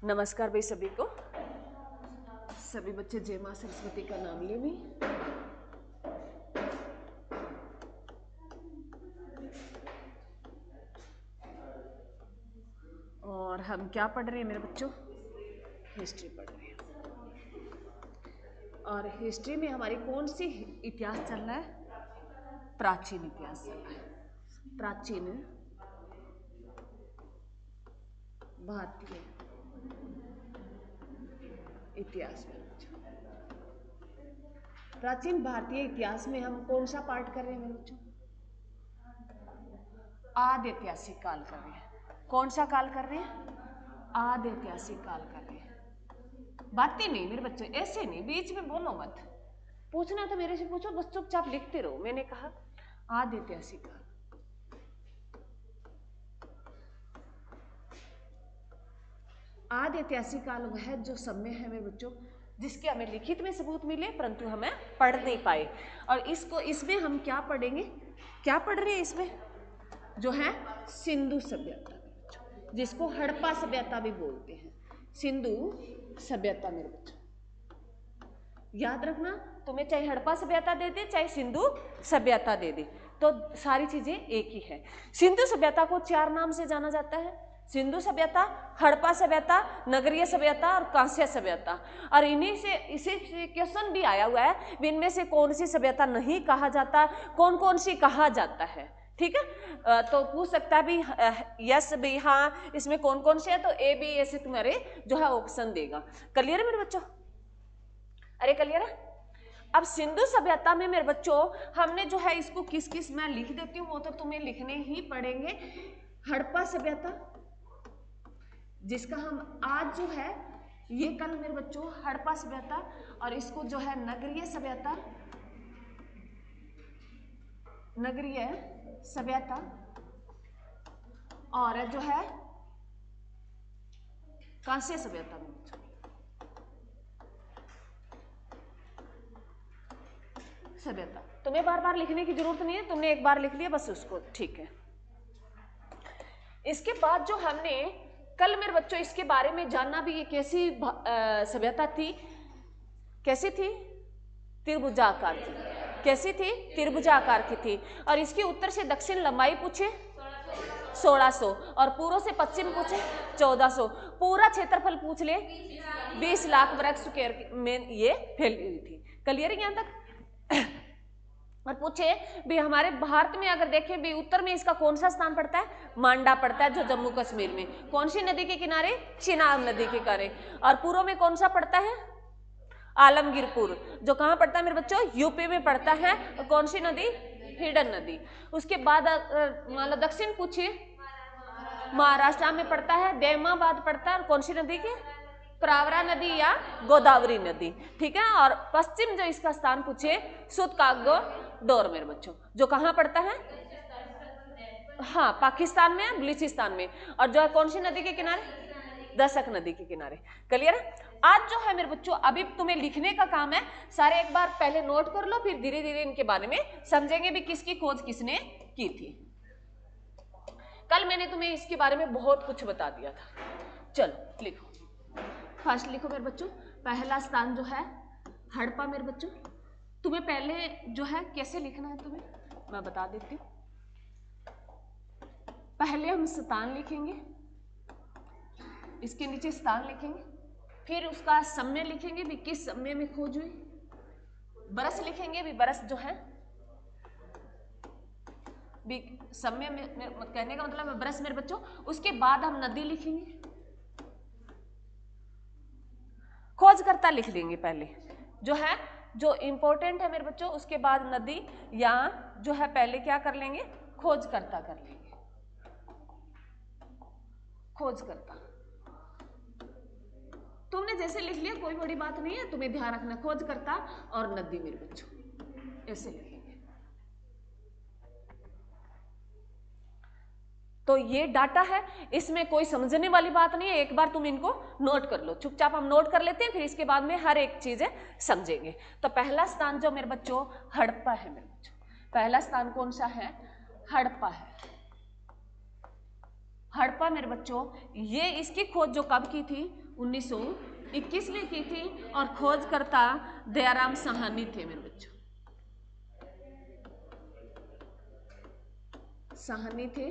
नमस्कार भाई सभी को। सभी बच्चे जय मां सरस्वती का नाम ले भी। और हम क्या पढ़ रहे हैं मेरे बच्चों? हिस्ट्री पढ़ रहे हैं। और हिस्ट्री में हमारी कौन सी इतिहास चल रहा है? प्राचीन इतिहास चल रहा है। प्राचीन भारतीय इतिहास में प्राचीन भारतीय इतिहास में हम कौन सा पार्ट कर रहे हैं मेरे बच्चों? आदि ऐतिहासिक काल कर रहे हैं। कौन सा काल कर रहे हैं? आदि ऐतिहासिक काल कर रहे हैं। बातें नहीं मेरे बच्चों, ऐसे नहीं, बीच में बोलो मत। पूछना तो मेरे से पूछो, बस चुपचाप लिखते रहो। मैंने कहा आदि ऐतिहासिक काल। आदि ऐतिहासिक काल वह जो समय है मेरे बच्चों जिसके हमें लिखित में सबूत मिले परंतु हमें पढ़ नहीं पाए। और इसको इसमें हम क्या पढ़ेंगे? क्या पढ़ रहे हैं इसमें? जो है सिंधु सभ्यता, जिसको हड़प्पा सभ्यता भी बोलते हैं। सिंधु सभ्यता मेरे बच्चों याद रखना, तुम्हें चाहे हड़प्पा सभ्यता दे दे चाहे सिंधु सभ्यता दे दे तो सारी चीजें एक ही है। सिंधु सभ्यता को 4 नाम से जाना जाता है। सिंधु सभ्यता, हड़प्पा सभ्यता, नगरीय सभ्यता और कांस्य सभ्यता। और इन्हीं से इसी से क्वेश्चन भी आया हुआ है, इनमें से कौन सी सभ्यता नहीं कहा जाता, कौन कौन सी कहा जाता है। ठीक है, तो पूछ सकता है भी यस भी हाँ इसमें कौन कौन से है, तो ए बी ऐसे तुम्हारे जो है ऑप्शन देगा। क्लियर है मेरे बच्चों? अरे क्लियर है? अब सिंधु सभ्यता में मेरे बच्चों हमने जो है इसको किस किस मैं लिख देती हूँ, वो तो तुम्हें लिखने ही पड़ेंगे। हड़प्पा सभ्यता जिसका हम आज जो है ये कल मेरे बच्चों हड़प्पा सभ्यता, और इसको जो है नगरीय सभ्यता, नगरीय सभ्यता, और जो है कांस्य सभ्यता में सभ्यता। तुम्हें बार बार लिखने की जरूरत नहीं है, तुमने एक बार लिख लिया बस उसको, ठीक है। इसके बाद जो हमने कल मेरे बच्चों इसके बारे में जानना भी, ये कैसी सभ्यता थी, कैसी थी? त्रिभुजाकार थी। कैसी थी? त्रिभुजाकार की थी। और इसके उत्तर से दक्षिण लंबाई पूछे 1600 और पूर्व से पश्चिम पूछे 1400। पूरा क्षेत्रफल पूछ ले 20 लाख वर्ग स्क्वायर में ये फैली हुई थी। क्लियर है यहाँ तक? और पूछे भी हमारे भारत में अगर देखें भी उत्तर में इसका कौन सा स्थान पड़ता है? मांडा पड़ता है, जो जम्मू कश्मीर में। कौन सी नदी के किनारे? चिनाब नदी के किनारे। और पूर्व में कौन सा पड़ता है? आलमगीरपुर, जो कहाँ पड़ता है मेरे बच्चों? यूपी में पड़ता है। और कौन सी नदी? हिडन नदी। उसके बाद मान लो दक्षिण पूछिए, महाराष्ट्र में पड़ता है, देमाबाद पड़ता है। कौन सी नदी के? प्रावरा नदी या गोदावरी नदी। ठीक है। और पश्चिम जो इसका स्थान पूछे सुतकागो डोर मेरे बच्चों, जो कहाँ पड़ता है? हाँ, पाकिस्तान में, बलूचिस्तान में। और जो है कौन सी नदी के किनारे? दशक नदी के किनारे। क्लियर है? आज जो है मेरे बच्चों अभी तुम्हें लिखने का काम है। सारे एक बार पहले नोट कर लो, फिर धीरे धीरे इनके बारे में समझेंगे भी किसकी खोज किसने की थी। कल मैंने तुम्हें इसके बारे में बहुत कुछ बता दिया था। चलो लिखो, फर्स्ट लिखो मेरे बच्चों। पहला स्थान जो है हड़प्पा मेरे बच्चों। तुम्हें पहले जो है कैसे लिखना है तुम्हें मैं बता देती हूँ। पहले हम स्थान लिखेंगे, इसके नीचे स्थान लिखेंगे, फिर उसका समय लिखेंगे भी किस समय में खोज हुई, बरस लिखेंगे भी बरस जो है भी समय में कहने का मतलब है बरस मेरे बच्चों। उसके बाद हम नदी लिखेंगे, खोजकर्ता लिख देंगे पहले जो है, जो इंपॉर्टेंट है मेरे बच्चों। उसके बाद नदी या जो है पहले क्या कर लेंगे? खोजकर्ता कर लेंगे, खोजकर्ता। तुमने जैसे लिख लिया कोई बड़ी बात नहीं है, तुम्हें ध्यान रखना खोजकर्ता और नदी मेरे बच्चों ऐसे लिखेंगे। तो ये डाटा है, इसमें कोई समझने वाली बात नहीं है। एक बार तुम इनको नोट कर लो, चुपचाप हम नोट कर लेते हैं, फिर इसके बाद में हर एक चीजें समझेंगे। तो पहला स्थान जो मेरे बच्चों हड़प्पा है मेरे बच्चों। पहला स्थान कौन सा है? हड़प्पा है। हड़प्पा मेरे बच्चों, ये इसकी खोज जो कब की थी, 1921 में की थी, और खोजकर्ता दयाराम साहनी थे मेरे बच्चों, साहनी थे।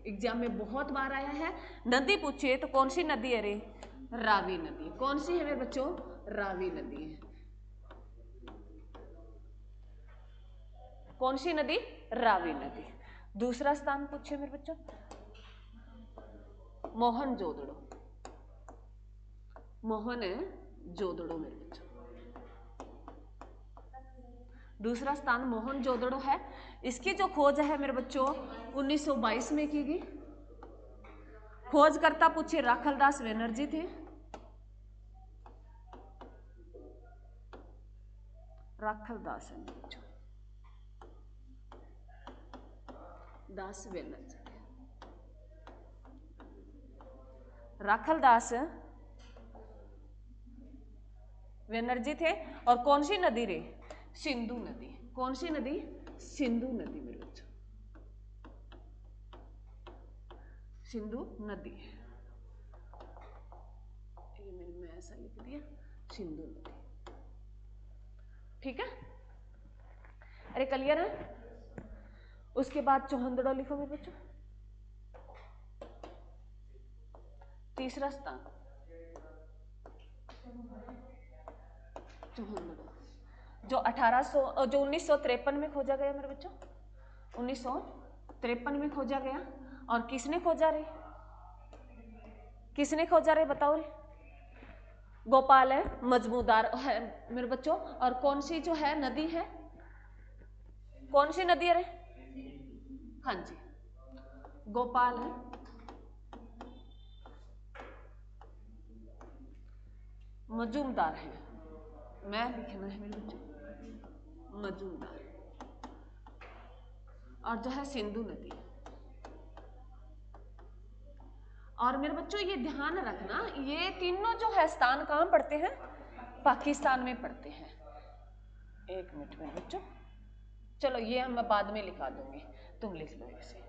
एग्जाम में बहुत बार आया है। नदी पूछे तो कौन सी नदी है रे, रावी नदी। कौन सी है मेरे बच्चों, रावी नदी है। कौन सी नदी, रावी नदी। दूसरा स्थान पूछे मेरे बच्चों, मोहनजोदड़ो, मोहनजोदड़ो मेरे बच्चों। दूसरा स्थान मोहनजोदड़ो है। इसकी जो खोज है मेरे बच्चों 1922 में की गई। खोजकर्ता पूछे राखलदास बनर्जी थे, राखलदास है मेरे बच्चों, दास बनर्जी, राखलदास बनर्जी थे। और कौन सी नदी रे, सिंधु नदी। कौन सी नदी, सिंधु नदी मेरे बच्चों, सिंधु नदी। ये मैंने ऐसा लिख दिया, सिंधु नदी। ठीक है, अरे क्लियर है। उसके बाद चौहंदड़ो लिखो मेरे बच्चों, तीसरा स्थान चौहंदड़ो, जो 1953 में खोजा गया मेरे बच्चों, 1953 में खोजा गया। और किसने खोजा रे, किसने खोजा रे बताओ रे, गोपाल है मजमूदार है मेरे बच्चों। और कौन सी जो है नदी है, कौन सी नदी है रे, हाँ जी गोपाल है मजूमदार है, मैं लिखना है मेरे बच्चों मजूमदार, और जो है सिंधु नदी। और मेरे बच्चों ये ध्यान रखना, ये तीनों जो है स्थान कहाँ पड़ते हैं, पाकिस्तान में पड़ते हैं। एक मिनट में बच्चों, चलो ये हम बाद में लिखा दूंगी, तुम लिख लो इसे,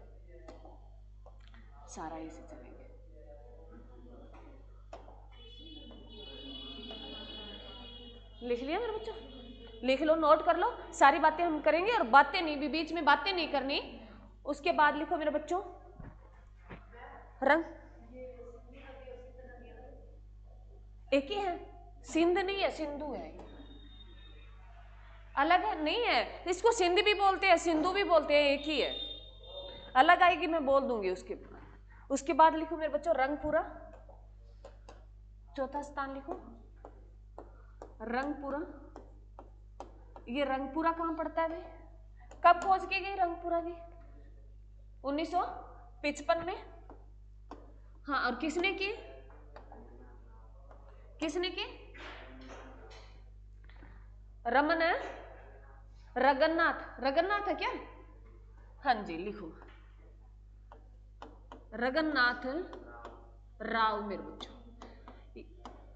सारा इसे चलेंगे। लिख लिया मेरे बच्चों, लिख लो, नोट कर लो, सारी बातें हम करेंगे। और बातें नहीं भी, बीच में बातें नहीं करनी। उसके बाद लिखो मेरे बच्चों रंग, एक ही है, सिंध नहीं है, सिंधु है, अलग है नहीं है। इसको सिंध भी बोलते हैं, सिंधु भी बोलते हैं, एक ही है, अलग आएगी मैं बोल दूंगी उसके बाद लिखो मेरे बच्चों रंगपुरा, चौथा स्थान लिखो रंगपुरा। ये रंगपुरा कहां पड़ता है भाई, कब खोज की गई रंगपुरा की, 1955 में। हाँ, और किसने की, किसने की, रमन रगन्नाथ, रगन्नाथ है क्या, हाँ जी लिखो रगन्नाथ राव मेरे बच्चों।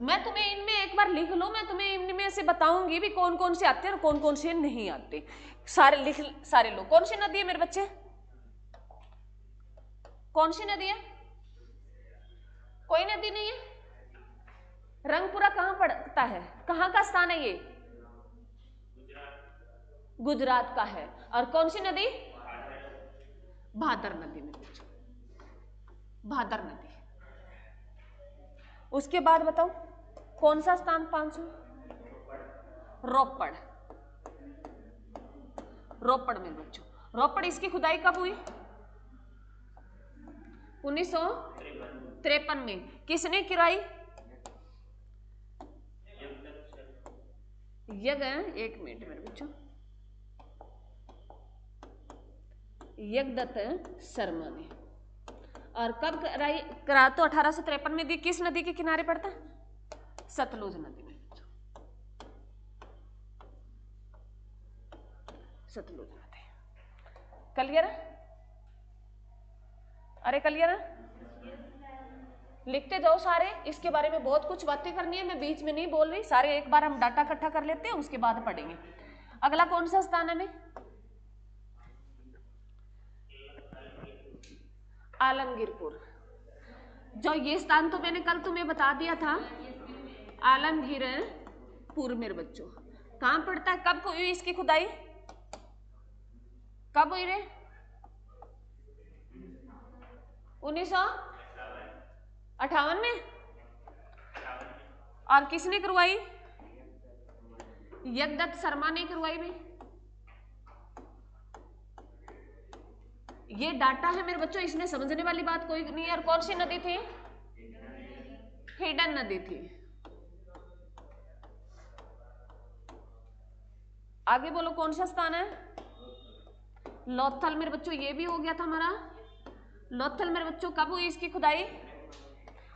मैं तुम्हें इनमें एक बार लिख लो, मैं तुम्हें इनमें से बताऊंगी भी कौन कौन से आते हैं और कौन कौन से नहीं आते, सारे लिख, सारे लो। कौन सी नदी है मेरे बच्चे, कौन सी नदी है, कोई नदी नहीं है। रंगपुरा कहां पड़ता है, कहां का स्थान है ये, गुजरात का है। और कौन सी नदी, भादर नदी में बच्चों, भादर नदी। उसके बाद बताओ कौन सा स्थान 500, रोपड़, रोपड़ में बच्चों, रोपड़ इसकी खुदाई कब हुई, 1953 में। किसने किराई, एक मिनट मेरे बच्चों, यज्ञदत्त शर्मा ने। और कब करा तो 1853 में दी। किस नदी के किनारे पड़ता है, सतलुज नदी में, सतलुज नदी। क्लियर है, अरे क्लियर है, लिखते जाओ सारे। इसके बारे में बहुत कुछ बातें करनी है, मैं बीच में नहीं बोल रही, सारे एक बार हम डाटा इकट्ठा कर लेते हैं, उसके बाद पढ़ेंगे। अगला कौन सा स्थान है में, आलमगीरपुर, जो ये स्थान तो मैंने कल तुम्हें बता दिया था, आलमगीरपुर मेरे बच्चों। कहां पड़ता है? कब हुई इसकी खुदाई? कब हुई रे? 1958 में। और किसने करवाई? यज्ञदत्त शर्मा ने करवाई भाई। ये डाटा है मेरे बच्चों, इसमें समझने वाली बात कोई नहीं है। और कौन सी नदी थी? हिडन नदी थी। आगे बोलो कौन सा स्थान है? लोथल मेरे बच्चों। ये भी हो गया था हमारा। लोथल मेरे बच्चों कब हुई इसकी खुदाई?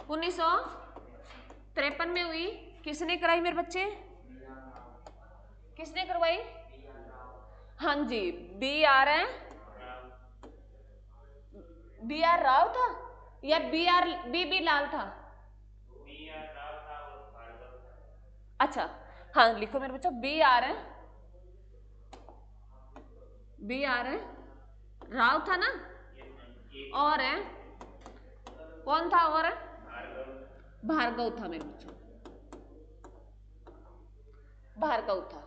1953 में हुई। किसने कराई मेरे बच्चे? किसने करवाई? हाँ जी, BR राव था या BB लाल था? अच्छा हाँ लिखो मेरे बच्चों, BR राव था ना। और है कौन था? और भार्गव था मेरे बच्चों, भार्गव था।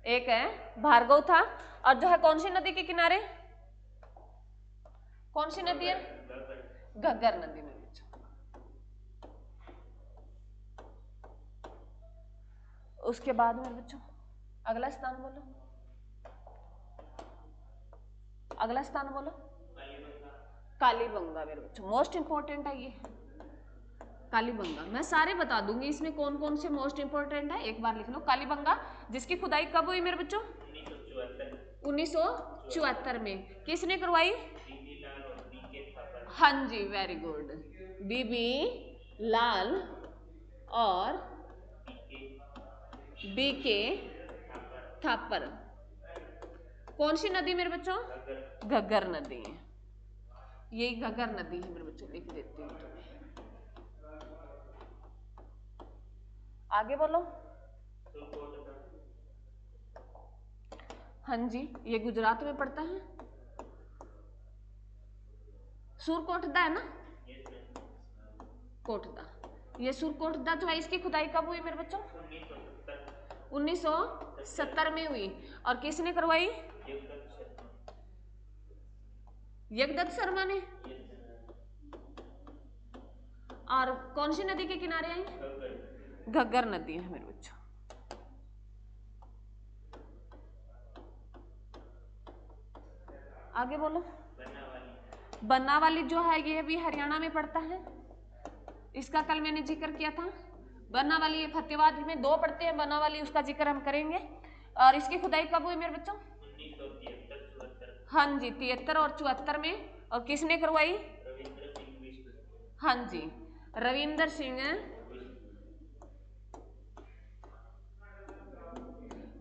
एक है भार्गव था। और जो है कौन सी नदी के किनारे? कौन सी नदी है? घग्गर नदी में बच्चों। उसके बाद में बच्चों अगला स्थान बोलो, अगला स्थान बोलो। कालीबंगा मेरे बच्चों, मोस्ट इंपॉर्टेंट है ये कालीबंगा। मैं सारे बता दूंगी इसमें कौन कौन से मोस्ट इंपॉर्टेंट है, एक बार लिख लो। कालीबंगा जिसकी खुदाई कब हुई मेरे बच्चों? 1974 में। किसने करवाई? हाँ जी वेरी गुड, BB लाल और BK थापर। कौन सी नदी मेरे बच्चों? घग्गर नदी है। ये घग्गर नदी है मेरे बच्चों, लिख देती हूँ तुम्हें। आगे बोलो। हाँ जी, ये गुजरात में पड़ता है। सुरकोटदा है ना? कोटदा। ये सुरकोटदा जो है इसकी खुदाई कब हुई मेरे बच्चों? 1970 में हुई। और किसने करवाई? यज्ञदत्त शर्मा ने। और कौन सी नदी के किनारे आई? घग्गर नदी है मेरे बच्चों। आगे बोलो। बनावाली जो है ये भी हरियाणा में पड़ता है। इसका कल मैंने जिक्र किया था। बनावाली ये फतेहाबाद में दो पड़ते हैं बनावाली, उसका जिक्र हम करेंगे। और इसकी खुदाई कब हुई मेरे बच्चों? 1973। हाँ जी 73 और 74 में। और किसने करवाई? हाँ जी रविंदर सिंह।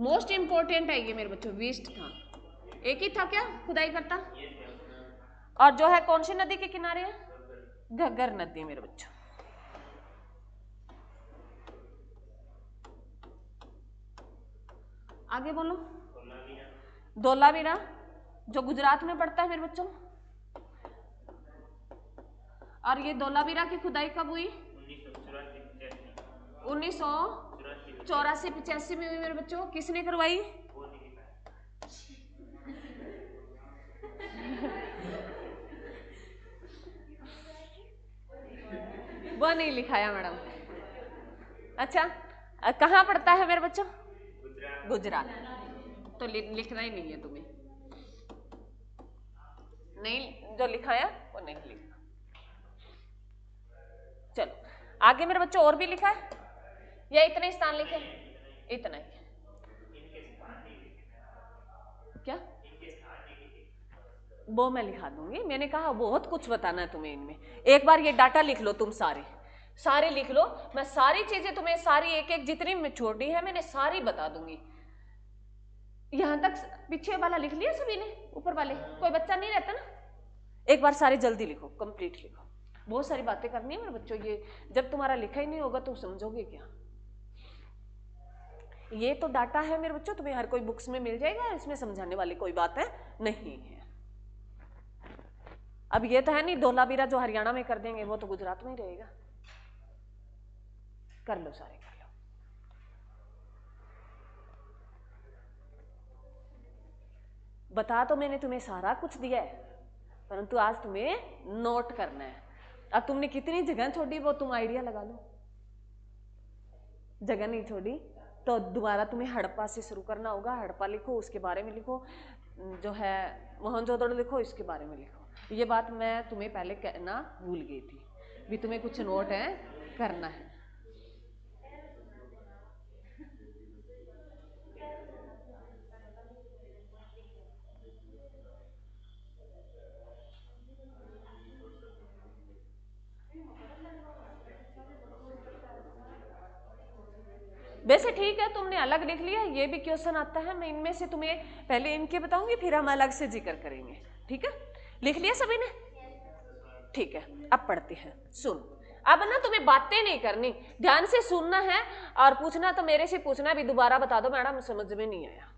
मोस्ट इंपोर्टेंट है ये मेरे बच्चों, वेस्ट था। एक ही था क्या खुदाई करता? और जो है कौन सी नदी के किनारे है? घग्गर नदी मेरे बच्चों। आगे बोलो। धोलावीरा जो गुजरात में पड़ता है मेरे बच्चों। और ये धोलावीरा की खुदाई कब हुई? 1984-85 में हुई मेरे बच्चों। किसने करवाई? वो नहीं लिखाया मैडम। अच्छा कहाँ पड़ता है मेरे बच्चों? गुजरात। तो लिखना ही नहीं है तुम्हें, नहीं जो लिखाया वो नहीं लिखना। चलो आगे मेरे बच्चों और भी लिखा है या इतने स्थान लिखे? इतना ही क्या? वो मैं लिखा दूंगी, मैंने कहा बहुत कुछ बताना है तुम्हें इनमें। एक बार ये डाटा लिख लो, तुम सारे लिख लो। मैं सारी चीजें तुम्हें सारी एक एक जितनी में छोड़ी है मैंने सारी बता दूंगी। यहां तक पीछे वाला लिख लिया सभी ने? ऊपर वाले कोई बच्चा नहीं रहता ना? एक बार सारे जल्दी लिखो, कंप्लीट लिखो। बहुत सारी बातें करनी है मेरे बच्चों, ये जब तुम्हारा लिखा ही नहीं होगा तो समझोगे क्या? ये तो डाटा है मेरे बच्चों, तुम्हें हर कोई बुक्स में मिल जाएगा, इसमें समझाने वाली कोई बात है नहीं है। अब ये तो है नहीं धोलावीरा जो हरियाणा में कर देंगे वो तो गुजरात में ही रहेगा। कर लो सारे, कर लो। बता तो मैंने तुम्हें सारा कुछ दिया है, परंतु आज तुम्हें नोट करना है। अब तुमने कितनी जगह छोड़ी वो तुम आइडिया लगा लो। जगह नहीं छोड़ी तो दोबारा तुम्हें हड़प्पा से शुरू करना होगा। हड़प्पा लिखो, उसके बारे में लिखो, जो है मोहनजोदड़ो लिखो, इसके बारे में लिखो। ये बात मैं तुम्हें पहले कहना भूल गई थी, भी तुम्हें कुछ नोट है करना है। वैसे ठीक है, तुमने अलग लिख लिया, ये भी क्वेश्चन आता है। मैं इनमें से तुम्हें पहले इनके बताऊंगी, फिर हम अलग से जिक्र करेंगे। ठीक है, लिख लिया सभी ने? ठीक है, अब पढ़ते हैं। सुन, अब ना तुम्हें बातें नहीं करनी, ध्यान से सुनना है, और पूछना तो मेरे से पूछना भी, दोबारा बता दो मैडम समझ में नहीं आया।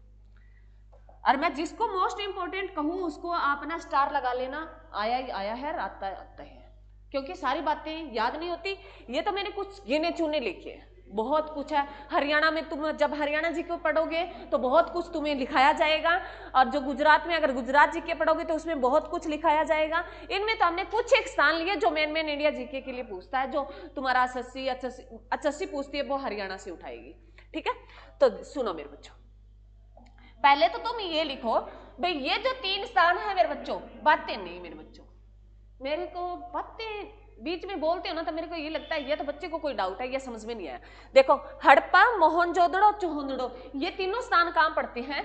और मैं जिसको मोस्ट इंपोर्टेंट कहूं उसको आप ना स्टार लगा लेना, आया ही आया है, आता है, क्योंकि सारी बातें याद नहीं होती। ये तो मैंने कुछ गिने चुने लिखे हैं, बहुत कुछ है। हरियाणा में तुम जब हरियाणा जी को पढ़ोगे तो बहुत कुछ तुम्हें लिखाया जाएगा, और जो गुजरात में अगर गुजरात जी के पढ़ोगे तो उसमें बहुत कुछ लिखाया जाएगा। इनमें तो हमने कुछ एक स्थान लिए जो मेन इंडिया जीके के लिए पूछता है, जो तुम्हारा एचएससी पूछती है वो हरियाणा से उठाएगी। ठीक है, तो सुनो मेरे बच्चों, पहले तो तुम ये लिखो भाई, ये जो 3 स्थान है मेरे बच्चों, बातें नहीं मेरे बच्चों, मेरे को बातें बीच में बोलते हो ना तो मेरे को ये लगता है ये तो बच्चे को कोई डाउट है, ये समझ में नहीं आया। देखो, हड़प्पा, मोहनजोदड़ो, चोहंदड़ो, ये तीनों स्थान कहां पड़ते हैं?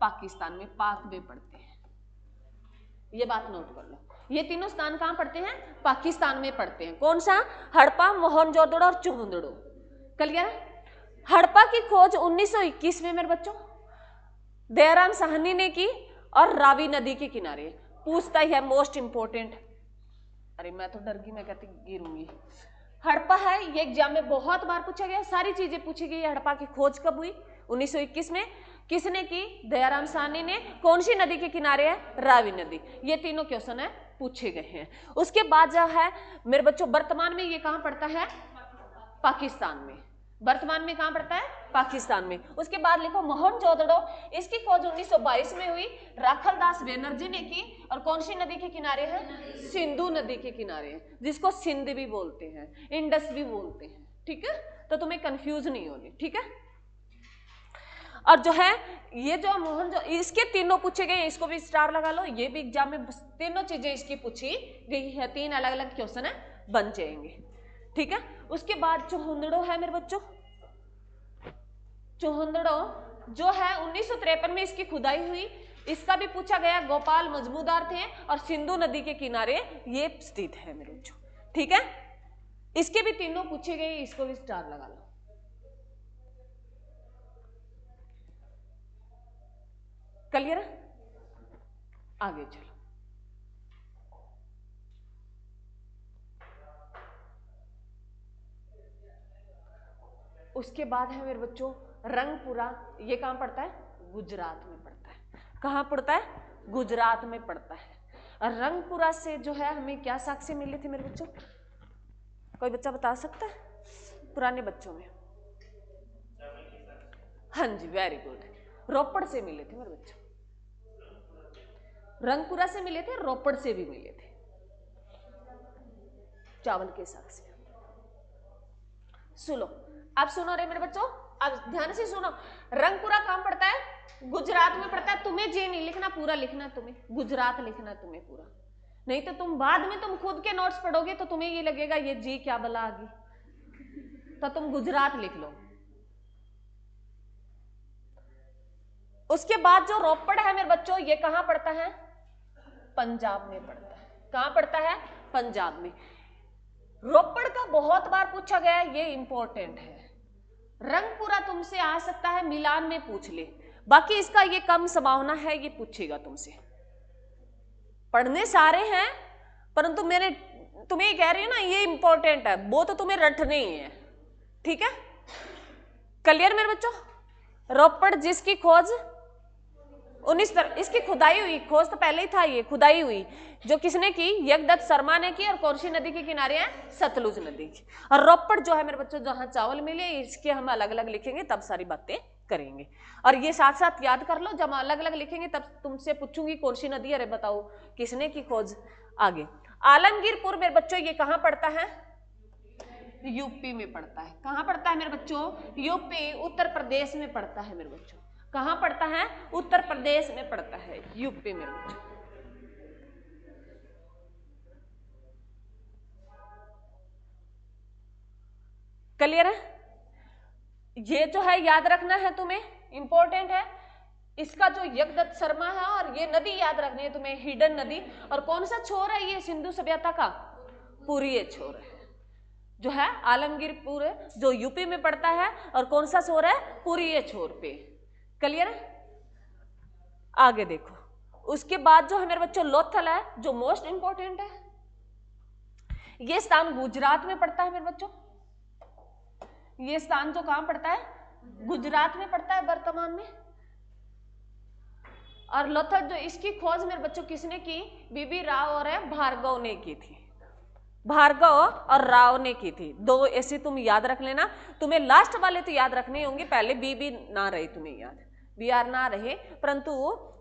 पाकिस्तान में, पाक में पड़ते हैं। ये बात नोट कर लो, ये तीनों स्थान कहां पड़ते हैं? पाकिस्तान में पड़ते हैं। कौन सा? हड़प्पा, मोहनजोदड़ो और चोहंदड़ो। क्लियर? हड़प्पा की खोज 1921 में मेरे बच्चों दयाराम साहनी ने की, और रावी नदी के किनारे। पूछता ही है मोस्ट इंपोर्टेंट, अरे मैं तो डर गई, मैं कहती गिरूंगी। हड़प्पा है, ये एग्जाम में बहुत बार पूछा गया, सारी चीजें पूछी गई। हड़प्पा की खोज कब हुई? 1921 में। किसने की? दयाराम साहनी ने। कौन सी नदी के किनारे है? रावी नदी। ये तीनों क्वेश्चन है पूछे गए हैं। उसके बाद जो है मेरे बच्चों, वर्तमान में ये कहां पड़ता है? पाकिस्तान में। वर्तमान में कहां पड़ता है? पाकिस्तान में। उसके बाद लिखो मोहनजोदड़ो, इसकी खोज 1922 में हुई, राखलदास बनर्जी ने की, और कौन सी नदी के किनारे है? सिंधु नदी के किनारे है, जिसको सिंध भी बोलते हैं, इंडस भी बोलते हैं। ठीक है, तो तुम्हें कंफ्यूज नहीं होनी। ठीक है, और जो है ये जो इसके तीनों पूछे गए, इसको भी स्टार लगा लो, ये भी एग्जाम में तीनों चीजें इसकी पूछी गई है, 3 अलग अलग क्वेश्चन है, बन जाएंगे। ठीक है, उसके बाद चोहंदड़ो है मेरे बच्चों। चोहंदड़ो जो है 1953 में इसकी खुदाई हुई, इसका भी पूछा गया। गोपाल मजमूदार थे, और सिंधु नदी के किनारे ये स्थित है मेरे बच्चों। ठीक है, इसके भी तीनों पूछे गए, इसको भी स्टार लगा लो। क्लियर? आगे चलो। उसके बाद है मेरे बच्चों रंगपुरा, ये कहां पड़ता है? गुजरात में पड़ता है। कहां पड़ता है? गुजरात में पड़ता है। और रंगपुरा से जो है हमें क्या साक्ष्य मिले थे मेरे बच्चों? कोई बच्चा बता सकता है पुराने बच्चों में? हाँ जी, वेरी गुड, रोपड़ से मिले थे मेरे बच्चों। रंगपुरा से मिले थे, रोपड़ से भी मिले थे, चावल के साक्ष्य। सुनो, अब सुनो रे मेरे बच्चों, अब ध्यान से सुनो। रंगपुरा कहां पड़ता है? गुजरात में पड़ता है। तुम्हें जे नहीं लिखना, पूरा लिखना, तुम्हें गुजरात लिखना तुम्हें पूरा, नहीं तो तुम बाद में तुम खुद के नोट्स पढ़ोगे तो तुम्हें ये लगेगा ये जी क्या बला आ गई, तो तुम गुजरात लिख लो। उसके बाद जो रोपड़ है मेरे बच्चों, ये कहां पड़ता है? पंजाब में पड़ता है। कहां पड़ता है? पंजाब में। रोपड़ का बहुत बार पूछा गया, ये इंपॉर्टेंट है। रंगपुरा तुमसे आ सकता है, मिलान में पूछ ले, बाकी इसका ये कम संभावना है ये पूछेगा तुमसे। पढ़ने सारे हैं, परंतु मैंने तुम्हें कह रही हूं ना, ये इंपॉर्टेंट है, वो तो तुम्हें रटने ही है। ठीक है, क्लियर मेरे बच्चों? रोपड़ जिसकी खोज इसकी खुदाई हुई, खोज तो पहले ही था, ये खुदाई हुई जो किसने की, यज्ञदत्त शर्मा ने की। और कौन सी नदी के किनारे है, सतलुज नदी की। और रोपड़ जो है मेरे बच्चों जहां चावल मिले, इसके हम अलग अलग लिखेंगे तब सारी बातें करेंगे। और ये साथ साथ याद कर लो, जब अलग अलग लिखेंगे तब तुमसे पूछूंगी कौन सी नदी, अरे बताओ किसने की खोज। आगे आलमगीरपुर मेरे बच्चों ये कहां पड़ता है, यूपी में पड़ता है। कहां पड़ता है मेरे बच्चों, यूपी उत्तर प्रदेश में पड़ता है मेरे बच्चों। कहां पड़ता है, उत्तर प्रदेश में पड़ता है, यूपी में मेरे बच्चों। क्लियर है, ये जो है याद रखना है तुम्हें, इंपॉर्टेंट है। इसका जो यज्ञदत्त शर्मा है, और ये नदी याद रखनी है तुम्हें, हिडन नदी। और कौन सा छोर है ये सिंधु सभ्यता का, पूरी छोर है जो है आलमगीरपुर जो यूपी में पड़ता है। और कौन सा छोर है, पूरी छोर पे। क्लियर है, आगे देखो। उसके बाद जो है मेरे बच्चों लोथल है, जो मोस्ट इंपॉर्टेंट है। ये स्थान गुजरात में पड़ता है मेरे बच्चों। ये स्थान जो कहां पड़ता है, गुजरात में पड़ता है वर्तमान में। और लोथल जो इसकी खोज मेरे बच्चों किसने की, बीबी राव और भार्गव ने की थी। भार्गव और राव ने की थी। दो ऐसे तुम याद रख लेना, तुम्हें लास्ट वाले तो याद रखने होंगे, पहले बीबी ना रही तुम्हें याद, बी आर ना रहे, परंतु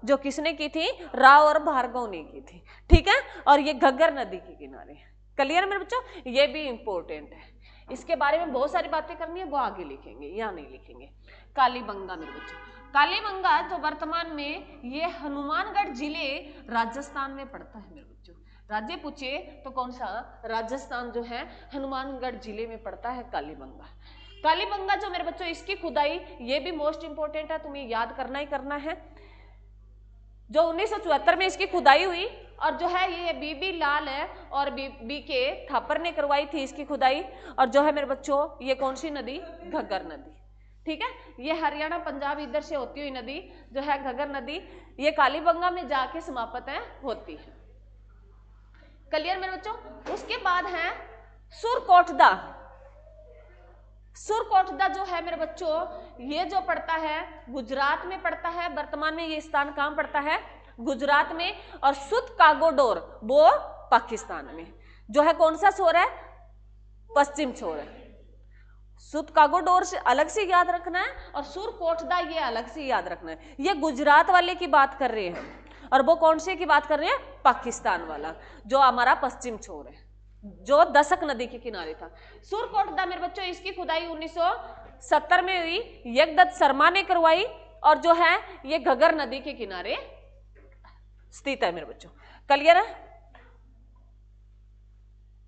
जो किसने की थी, राव और भार्गव ने की थी। ठीक है, और ये घग्गर नदी के किनारे। क्लियर मेरे बच्चों, ये भी इंपॉर्टेंट है। इसके बारे में बहुत सारी बातें करनी है, वो आगे लिखेंगे, यहाँ नहीं लिखेंगे। कालीबंगा मेरे बच्चों, कालीबंगा जो वर्तमान में ये हनुमानगढ़ जिले राजस्थान में पड़ता है मेरे बच्चों। राज्य पूछे तो कौन सा, राजस्थान जो है हनुमानगढ़ जिले में पड़ता है कालीबंगा। कालीबंगा जो मेरे बच्चों इसकी खुदाई, ये भी मोस्ट इंपोर्टेंट है, तुम्हें याद करना ही करना है। जो 1974 में इसकी खुदाई हुई, और जो है ये बीबी लाल है और बी के थापर ने करवाई थी इसकी खुदाई। और जो है मेरे बच्चों ये कौन सी नदी, घग्गर नदी। ठीक है, ये हरियाणा पंजाब इधर से होती हुई नदी जो है घग्गर नदी, ये कालीबंगा में जाके समाप्त है होती है। क्लियर मेरे बच्चों। उसके बाद है सुरकोटदा। सुरकोटदा जो है मेरे बच्चों, ये जो पड़ता है गुजरात में पड़ता है। वर्तमान में ये स्थान कहां पड़ता है, गुजरात में। और सुत कागोडोर वो पाकिस्तान में। जो है कौन सा छोर है, पश्चिम छोर है। सुत कागोडोर से अलग से याद रखना है, और सुरकोटदा ये अलग से याद रखना है। ये गुजरात वाले की बात कर रहे हैं, और वो कौन से की बात कर रहे हैं, पाकिस्तान वाला जो हमारा पश्चिम छोर है, जो दशक नदी के किनारे था। सुरकोटदा मेरे बच्चों इसकी खुदाई 1970 में हुई, यज्ञदत्त शर्मा ने करवाई। और जो है ये घग्गर नदी के किनारे स्थित है मेरे बच्चों। क्लियर है,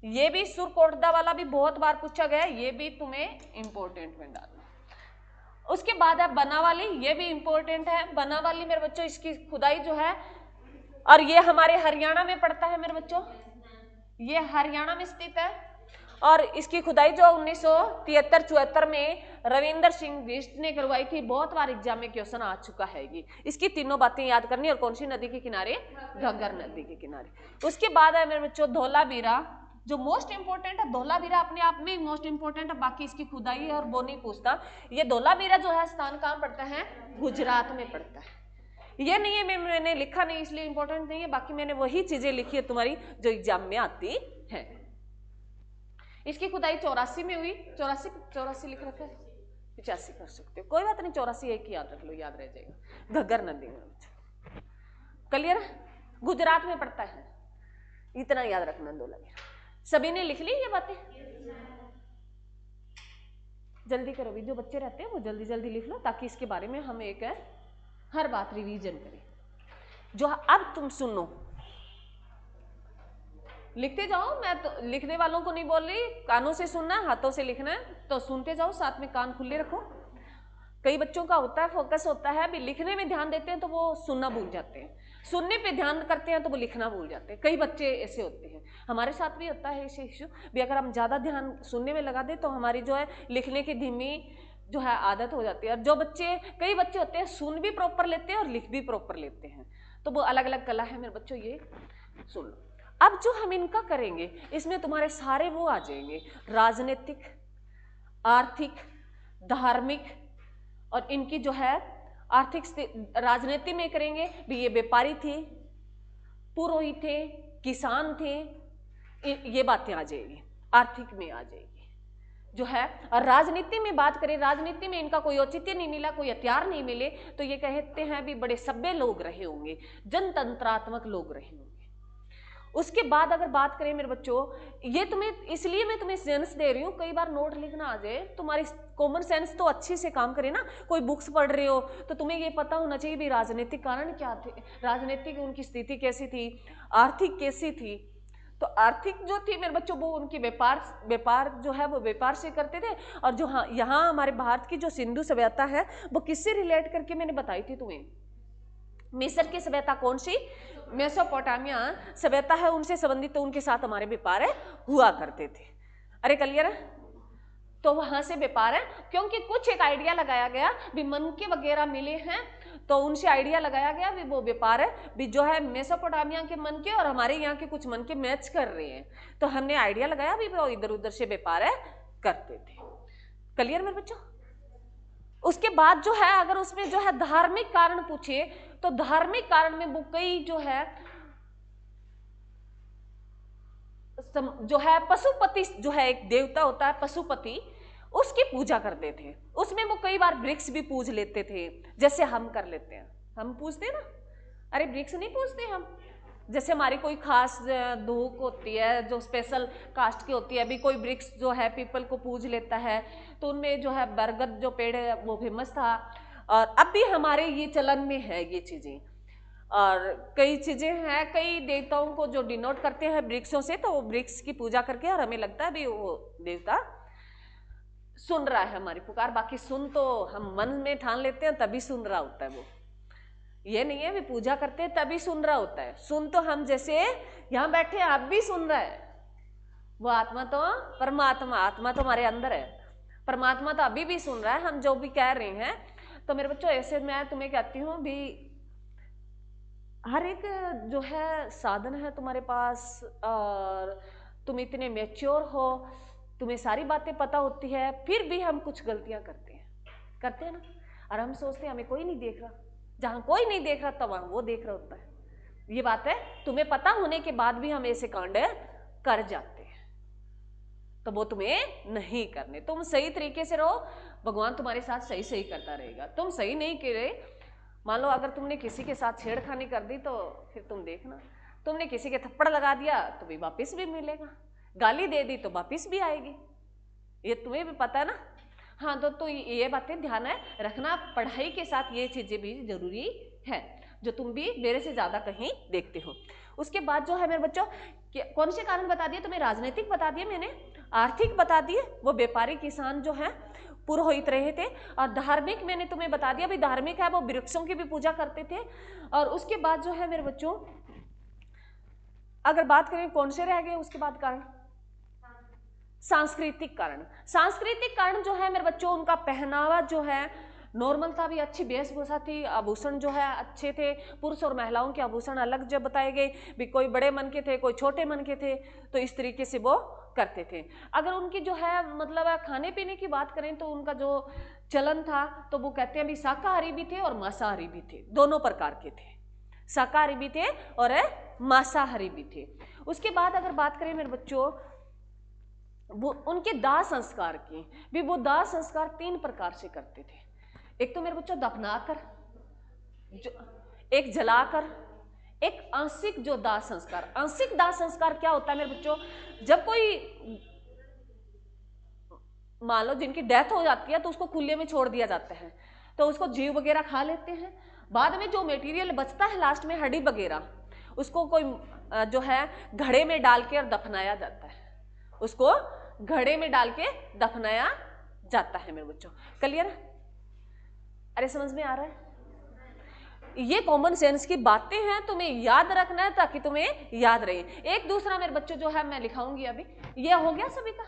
ये भी सुरकोटदा वाला भी बहुत बार पूछा गया है, ये भी तुम्हें इंपॉर्टेंट में डालना। उसके बाद है बनावाली, ये भी इंपॉर्टेंट है। बनावाली मेरे बच्चों इसकी खुदाई जो है, और ये हमारे हरियाणा में पड़ता है मेरे बच्चों, ये हरियाणा में स्थित है। और इसकी खुदाई जो 1973-74 में रविंदर सिंह बिष्ट ने करवाई थी। बहुत बार एग्जाम में क्वेश्चन आ चुका है ये। इसकी तीनों बातें याद करनी, और कौन सी नदी के किनारे, घग्गर नदी के किनारे। उसके बाद है मेरे बच्चों धौलावीरा, जो मोस्ट इंपोर्टेंट है। धौलावीरा अपने आप में मोस्ट इंपोर्टेंट है, बाकी इसकी खुदाई है और वो नहीं पूछता। ये धौलावीरा जो है स्थान कहां पड़ता है, गुजरात में पड़ता है। ये नहीं है मैंने लिखा नहीं इसलिए इंपॉर्टेंट नहीं है, बाकी मैंने वही चीजें लिखी है तुम्हारी जो एग्जाम में आती है। इसकी खुदाई 84 में हुई। 84 लिख रखा है, 85 कर सकते हो, कोई बात नहीं, 84 एक ही याद रख लो, याद रह जाएगा। घग्गर नदी में। क्लियर, गुजरात में पड़ता है, इतना याद रखना। धौलावीरा सभी ने लिख ली ये बातें, जल्दी करो भी, जो बच्चे रहते हैं वो जल्दी जल्दी लिख लो, ताकि इसके बारे में हम एक हर बात रिवीजन करें। जो अब तुम सुनो, लिखते जाओ, मैं तो लिखने वालों को नहीं बोल रही, कानों से सुनना, हाथों से लिखना है, तो सुनते जाओ, साथ में कान खुले रखो। कई बच्चों का होता है, फोकस होता है, भी लिखने में ध्यान देते हैं तो वो सुनना भूल जाते हैं, सुनने पे ध्यान करते हैं तो वो लिखना भूल जाते हैं। कई बच्चे ऐसे होते हैं, हमारे साथ भी होता है ऐसे इश्यू भी। अगर हम ज़्यादा ध्यान सुनने में लगा दें तो हमारी जो है लिखने की धीमी जो है आदत हो जाती है। और जो बच्चे, कई बच्चे होते हैं सुन भी प्रॉपर लेते हैं और लिख भी प्रॉपर लेते हैं, तो वो अलग अलग कला है मेरे बच्चों, ये सुन लो। अब जो हम इनका करेंगे इसमें तुम्हारे सारे वो आ जाएंगे, राजनीतिक, आर्थिक, धार्मिक, और इनकी जो है आर्थिक राजनीति में करेंगे भी ये व्यापारी थे, पुरोहित थे, किसान थे, ये बातें आ जाएगी, आर्थिक में आ जाएगी जो है। और राजनीति में बात करें, राजनीति में इनका कोई औचित्य नहीं मिला, कोई हथियार नहीं मिले, तो ये कहते हैं भी बड़े सभ्य लोग रहे होंगे, जनतंत्रात्मक लोग रहे होंगे। उसके बाद अगर बात करें मेरे बच्चों, ये तुम्हें इसलिए मैं तुम्हें सेंस दे रही हूँ, कई बार नोट लिखना आ जाए, तुम्हारी कॉमन सेंस तो अच्छे से काम करे ना। कोई बुक्स पढ़ रहे हो तो तुम्हें ये पता होना चाहिए भी राजनीतिक कारण क्या थे, राजनीतिक उनकी स्थिति कैसी थी, आर्थिक कैसी थी। तो आर्थिक जो थी मेरे बच्चों वो उनकी व्यापार जो है वो व्यापार से करते थे। और जो हाँ यहाँ हमारे भारत की जो सिंधु सभ्यता है वो किससे रिलेट करके मैंने बताई थी तुम्हें, मिस्र की सभ्यता कौन सी, मेसोपोटामिया सभ्यता है, उनसे संबंधित तो उनके साथ हमारे व्यापार हुआ करते थे। अरे क्लियर है, तो वहां से व्यापार है, क्योंकि कुछ एक आइडिया लगाया गया भी मनके वगैरह मिले हैं, तो उनसे आइडिया लगाया गया भी वो व्यापार है भी जो है मेसोपोटामिया के मनके और हमारे यहाँ के कुछ मनके मैच कर रहे हैं, तो हमने आइडिया लगाया भी वो इधर उधर से व्यापार करते थे। क्लियर मेरे बच्चों। उसके बाद जो है अगर उसमें जो है धार्मिक कारण पूछे तो धार्मिक कारण में वो कई जो है पशुपति जो है एक देवता होता है पशुपति, उसकी पूजा करते थे। उसमें वो कई बार वृक्ष भी पूज लेते थे, जैसे हम कर लेते हैं, हम पूजते हैं ना, अरे वृक्ष नहीं पूजते हम, जैसे हमारी कोई खास धूप होती है जो स्पेशल कास्ट की होती है, अभी कोई वृक्ष जो है पीपल को पूज लेता है, तो उनमें जो है बरगद जो पेड़ है वो फेमस था, और अब भी हमारे ये चलन में है ये चीजें। और कई चीजें हैं, कई देवताओं को जो डिनोट करते हैं वृक्षों से, तो वो वृक्ष की पूजा करके और हमें लगता है भी वो देवता सुन रहा है हमारी पुकार। बाकी सुन तो हम मन में ठान लेते हैं तभी सुन रहा होता है, वो ये नहीं है भी पूजा करते हैं तभी सुन रहा होता है। सुन तो हम जैसे यहाँ बैठे आप भी सुन रहे हैं, वो आत्मा तो परमात्मा, आत्मा तो हमारे अंदर है, परमात्मा तो अभी भी सुन रहा है हम जो भी कह रहे हैं। तो मेरे बच्चों ऐसे मैं तुम्हें कहती हूँ भी हर एक जो है साधन है तुम्हारे पास, और तुम इतने मैच्योर हो, तुम्हें सारी बातें पता होती है, फिर भी हम कुछ गलतियां करते हैं ना, और हम सोचते हैं हमें कोई नहीं देख रहा, जहां कोई नहीं देख रहा तब वहां वो देख रहा होता है। ये बात है, तुम्हें पता होने के बाद भी हम ऐसे कांड कर जाते हैं, तो वो तुम्हें नहीं करने। तुम सही तरीके से रहो, भगवान तुम्हारे साथ सही सही करता रहेगा। तुम सही नहीं करे, मान लो अगर तुमने किसी के साथ छेड़खानी कर दी तो फिर तुम देखना, तुमने किसी के थप्पड़ लगा दिया तो भी वापिस भी मिलेगा, गाली दे दी तो वापिस भी आएगी, ये तुम्हें भी पता है ना। हाँ तो ये बातें ध्यान है रखना, पढ़ाई के साथ ये चीजें भी जरूरी है जो तुम भी मेरे से ज्यादा कहीं देखते हो। उसके बाद जो है मेरे बच्चों कौन से कारण बता दिए तुम्हें, राजनीतिक बता दिए मैंने, आर्थिक बता दिए, वो व्यापारी किसान जो है पुरोहित रहे थे, और धार्मिक मैंने तुम्हें बता दिया भाई धार्मिक है वो वृक्षों की भी पूजा करते थे। और उसके बाद जो है मेरे बच्चों अगर बात करें कौन से रह गए उसके बाद कारण, सांस्कृतिक कारण। सांस्कृतिक कारण जो है मेरे बच्चों उनका पहनावा जो है नॉर्मल था, भी अच्छी वेशभूषा थी, आभूषण जो है अच्छे थे, पुरुष और महिलाओं के आभूषण अलग जब बताए गए भी, कोई बड़े मन के थे कोई छोटे मन के थे, तो इस तरीके से वो करते थे। अगर उनकी जो है मतलब खाने पीने की बात करें तो उनका जो चलन था तो वो कहते हैं भी शाकाहारी भी थे और मांसाहारी भी थे, दोनों प्रकार के थे, शाकाहारी भी थे और मांसाहारी भी थे। उसके बाद अगर बात करें मेरे बच्चों वो उनके दाह संस्कार की भी, वो दाह संस्कार 3 प्रकार से करते थे। एक तो मेरे बच्चों दफनाकर, एक जलाकर, एक आंशिक जो दाह संस्कार। आंशिक दाह संस्कार क्या होता है मेरे बच्चों, जब कोई मान लो जिनकी डेथ हो जाती है तो उसको खुले में छोड़ दिया जाता है, तो उसको जीव वगैरह खा लेते हैं, बाद में जो मटेरियल बचता है लास्ट में हड्डी वगैरह उसको कोई जो है घड़े में डाल के और दफनाया जाता है, उसको घड़े में डाल के दफनाया जाता है मेरे बच्चों। क्लियर? अरे समझ में आ रहा है? ये कॉमन सेंस की बातें हैं, तुम्हें याद रखना है ताकि तुम्हें याद रहे। एक दूसरा मेरे बच्चों जो है मैं लिखाऊंगी अभी, ये हो गया सभी का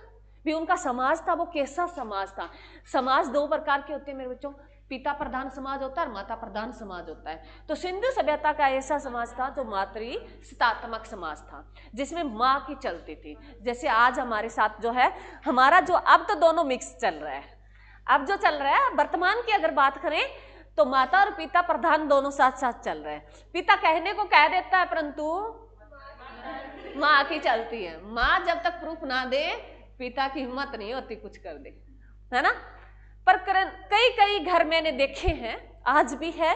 भी उनका समाज था वो कैसा समाज था। समाज 2 प्रकार के होते हैं मेरे बच्चों, पिता प्रधान समाज होता है और माता प्रधान समाज होता है। तो सिंधु सभ्यता का ऐसा समाज था जो मातृसत्तात्मक समाज था, जिसमें माँ की चलती थी। जैसे आज हमारे साथ जो है हमारा जो अब तो दोनों मिक्स चल रहा है, अब जो चल रहा है वर्तमान की अगर बात करें तो माता और पिता प्रधान दोनों साथ साथ चल रहे हैं। पिता कहने को कह देता है परंतु माँ आके चलती है। माँ जब तक प्रूफ ना दे पिता की हिम्मत नहीं होती कुछ कर दे, है ना। पर कई कई घर मैंने देखे हैं, आज भी है,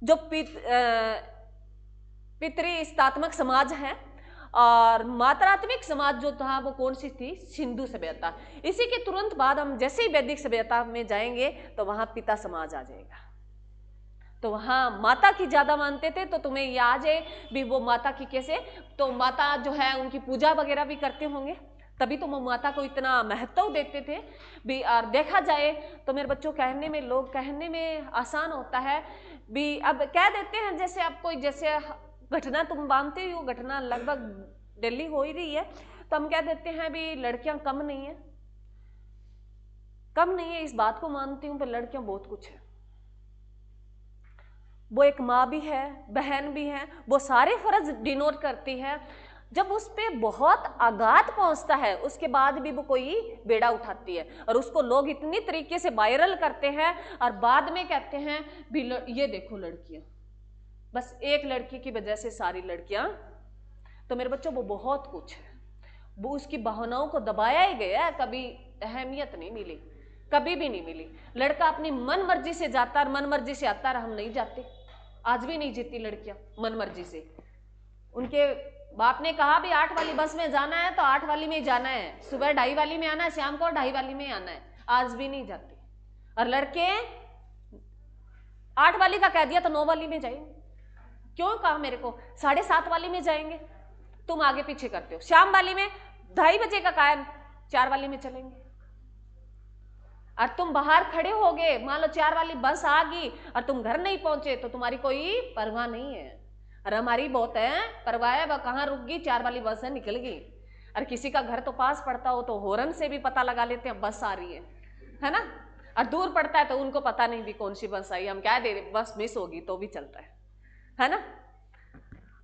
जो पितृस्तात्मक समाज है और मात्रात्मक समाज जो था वो कौन सी थी, सिंधु सभ्यता। इसी के तुरंत बाद हम जैसे ही वैदिक सभ्यता में जाएंगे तो वहां पिता समाज आ जाएगा। तो वहां माता की ज्यादा मानते थे। तो तुम्हें ये आ जाए भी वो माता की कैसे, तो माता जो है उनकी पूजा वगैरह भी करते होंगे, तभी तो वो माता को इतना महत्व देते थे भी। और देखा जाए तो मेरे बच्चों कहने में, लोग कहने में आसान होता है भी, अब कह देते हैं जैसे अब कोई जैसे घटना तुम मानते हो, घटना लगभग दिल्ली हो ही रही है, तो हम कह देते हैं भी लड़कियां कम नहीं है, कम नहीं है, इस बात को मानती हूं, पर लड़कियां बहुत कुछ है। वो एक माँ भी है, बहन भी है, वो सारे फर्ज डिनोट करती है। जब उस पर बहुत आघात पहुंचता है उसके बाद भी वो कोई बेड़ा उठाती है और उसको लोग इतनी तरीके से वायरल करते हैं और बाद में कहते हैं भी ये देखो लड़कियां, बस एक लड़की की वजह से सारी लड़कियां। तो मेरे बच्चों वो बहुत कुछ है, वो उसकी भावनाओं को दबाया ही गया है, कभी अहमियत नहीं मिली, कभी भी नहीं मिली। लड़का अपनी मन मर्जी से जाता और मन मर्जी से आता, और हम नहीं जाते, आज भी नहीं जीती लड़कियां मन मर्जी से। उनके बाप ने कहा भी 8 वाली बस में जाना है तो 8 वाली में जाना है, सुबह 2:30 वाली में आना है, शाम को 2:30 वाली में आना है, आज भी नहीं जाती। और लड़के 8 वाली का कह दिया तो 9 वाली में जाएंगे, क्यों कहा मेरे को 7:30 वाली में जाएंगे, तुम आगे पीछे करते हो। शाम वाली में 2:30 बजे का कायम 4 वाली में चलेंगे। और तुम बाहर खड़े हो गए, मान लो 4 वाली बस आ गई और तुम घर नहीं पहुंचे तो तुम्हारी कोई परवाह नहीं है। और हमारी बहुत है परवाह है, वह कहाँ रुक गई, 4 वाली बस है निकल गई। और किसी का घर तो पास पड़ता हो तो हॉर्न से भी पता लगा लेते हैं बस आ रही है ना। और दूर पड़ता है तो उनको पता नहीं भी कौन सी बस आई, हम कह दे बस मिस होगी तो भी चलता है ना।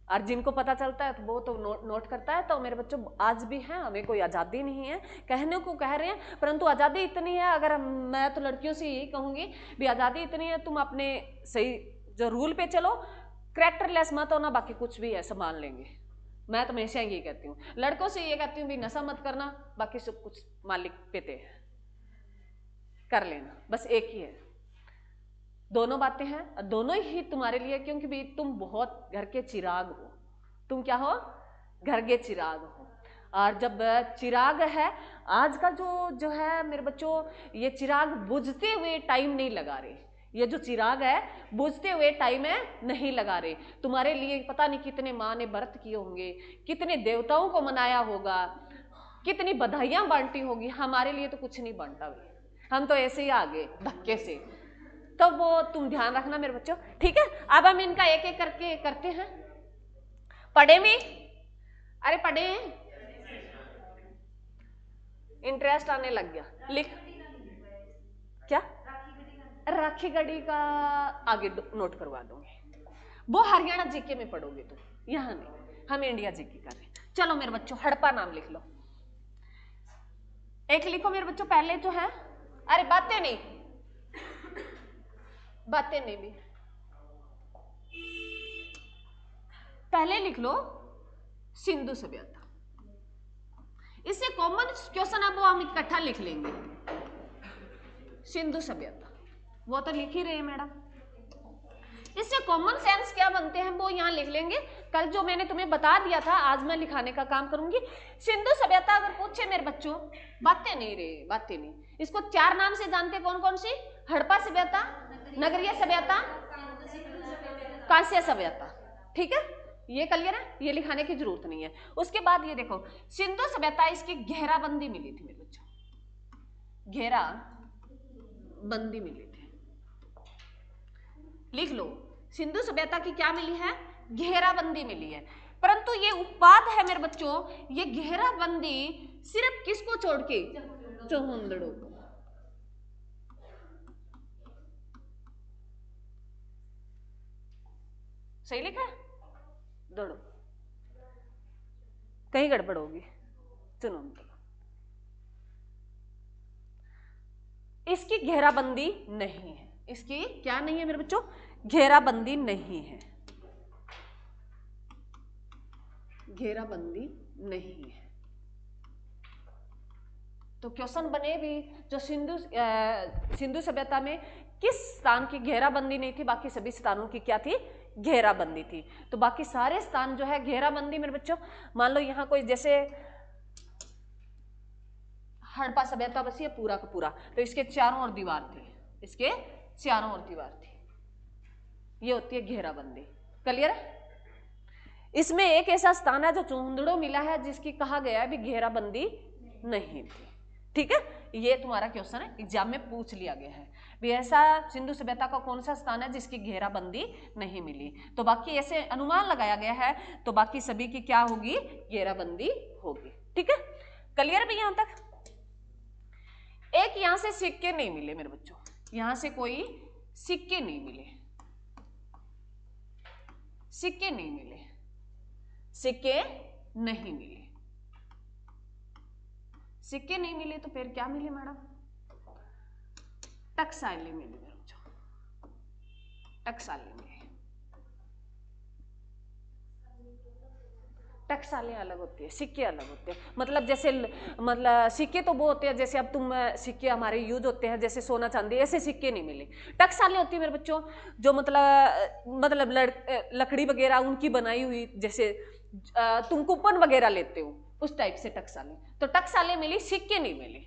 और जिनको पता चलता है तो वो तो नोट करता है। तो मेरे बच्चों आज भी हैं, हमें कोई आज़ादी नहीं है, कहने को कह रहे हैं, परंतु आज़ादी इतनी है, अगर मैं तो लड़कियों से यही कहूँगी भी आज़ादी इतनी है, तुम अपने सही जो रूल पे चलो, कैरेक्टरलेस मत होना, बाकी कुछ भी है संभाल लेंगे। मैं तो हमेशा ये कहती हूँ, लड़कों से ये कहती हूँ भी नशा मत करना, बाकी सब कुछ मालिक पेते हैं, कर लेना, बस एक ही है। दोनों बातें हैं और दोनों ही तुम्हारे लिए, क्योंकि भी तुम बहुत घर के चिराग हो। तुम क्या हो, घर के चिराग हो। और जब चिराग है, आज का जो है मेरे बच्चों, ये चिराग बुझते हुए टाइम नहीं लगा रहे, ये जो चिराग है बुझते हुए टाइम है नहीं लगा रहे। तुम्हारे लिए पता नहीं कितने माँ ने व्रत किए होंगे, कितने देवताओं को मनाया होगा, कितनी बधाइयां बांटी होगी, हमारे लिए तो कुछ नहीं बांटा भाई, हम तो ऐसे ही आगे धक्के से। तो वो तुम ध्यान रखना मेरे बच्चों, ठीक है। अब हम इनका एक एक करके करते हैं। पढ़े में, अरे पढ़े, इंटरेस्ट आने लग गया, लिख क्या, राखी गढ़ी का आगे नोट करवा दूंगी, वो हरियाणा जीके में पढ़ोगे तुम, यहाँ नहीं, हम इंडिया जीके कर रहे हैं। चलो मेरे बच्चों हड़प्पा नाम लिख लो, एक लिखो मेरे बच्चों पहले जो है, अरे बातें नहीं भी, पहले लिख लो सिंधु सभ्यता। इससे कॉमन क्वेश्चन अब वो हम इकट्ठा लिख लेंगे, सिंधु सभ्यता वो तो लिख ही रहे हैं मैडम। इससे कॉमन सेंस क्या बनते हैं वो यहाँ लिख लेंगे। कल जो मैंने तुम्हें बता दिया था आज मैं लिखाने का काम करूंगी। सिंधु सभ्यता अगर पूछे मेरे बच्चों, बातें नहीं रे, बातें नहीं, इसको 4 नाम से जानते, कौन कौन सी, हड़प्पा सभ्यता, नगरीय सभ्यता, कांस्य सभ्यता, ठीक है, ये क्लियर है, ये लिखाने की जरूरत नहीं है। उसके बाद ये देखो सिंधु सभ्यता, इसकी घेराबंदी मिली थी मेरे बच्चों, घेरा बंदी मिली थी, लिख लो। सिंधु सभ्यता की क्या मिली है, घेराबंदी मिली है। परंतु ये उपवाद है मेरे बच्चों, ये घेराबंदी सिर्फ किसको छोड़ के, चहुंदड़ों को। सही लिखा है, दौड़ो, कहीं गड़बड़ होगी, चुनो। इसकी घेराबंदी नहीं है, इसकी क्या नहीं है मेरे बच्चों, घेराबंदी नहीं है, घेराबंदी नहीं है। तो क्वेश्चन बने भी जो सिंधु सभ्यता में किस स्थान की घेराबंदी नहीं थी, बाकी सभी स्थानों की क्या थी, घेराबंदी थी। तो बाकी सारे स्थान जो है घेराबंदी मेरे बच्चों, मान लो यहाँ कोई जैसे हड़प्पा सभ्यता बसी है पूरा का पूरा, तो इसके चारों ओर दीवार थी, इसके चारों ओर दीवार थी, ये होती है घेराबंदी। क्लियर है? इसमें एक ऐसा स्थान है जो चूंदड़ो मिला है जिसकी कहा गया है भी घेराबंदी नहीं थी। ठीक है, ये तुम्हारा क्वेश्चन है, एग्जाम में पूछ लिया गया है भी ऐसा सिंधु सभ्यता का कौन सा स्थान है जिसकी घेराबंदी नहीं मिली। तो बाकी ऐसे अनुमान लगाया गया है, तो बाकी सभी की क्या होगी, घेराबंदी होगी। ठीक है, क्लियर भी यहां तक? एक यहां से सिक्के नहीं मिले मेरे बच्चों, यहां से कोई सिक्के नहीं मिले, सिक्के नहीं मिले, सिक्के नहीं मिले, सिक्के नहीं मिले तो फिर क्या मिले मैडम, टकसालें मिली मेरे बच्चों, टकसालें मिली। टकसालें अलग होती है, सिक्के अलग होते हैं। मतलब जैसे मतलब सिक्के तो वो होते हैं जैसे अब तुम सिक्के हमारे यूज होते हैं जैसे सोना चांदी, ऐसे सिक्के नहीं मिले। टकसालें होती है मेरे बच्चों जो मतलब लकड़ी वगैरह उनकी बनाई हुई, जैसे तुम कूपन वगैरह लेते हो उस टाइप से टकसालें। तो टकसालें मिली, सिक्के नहीं मिले।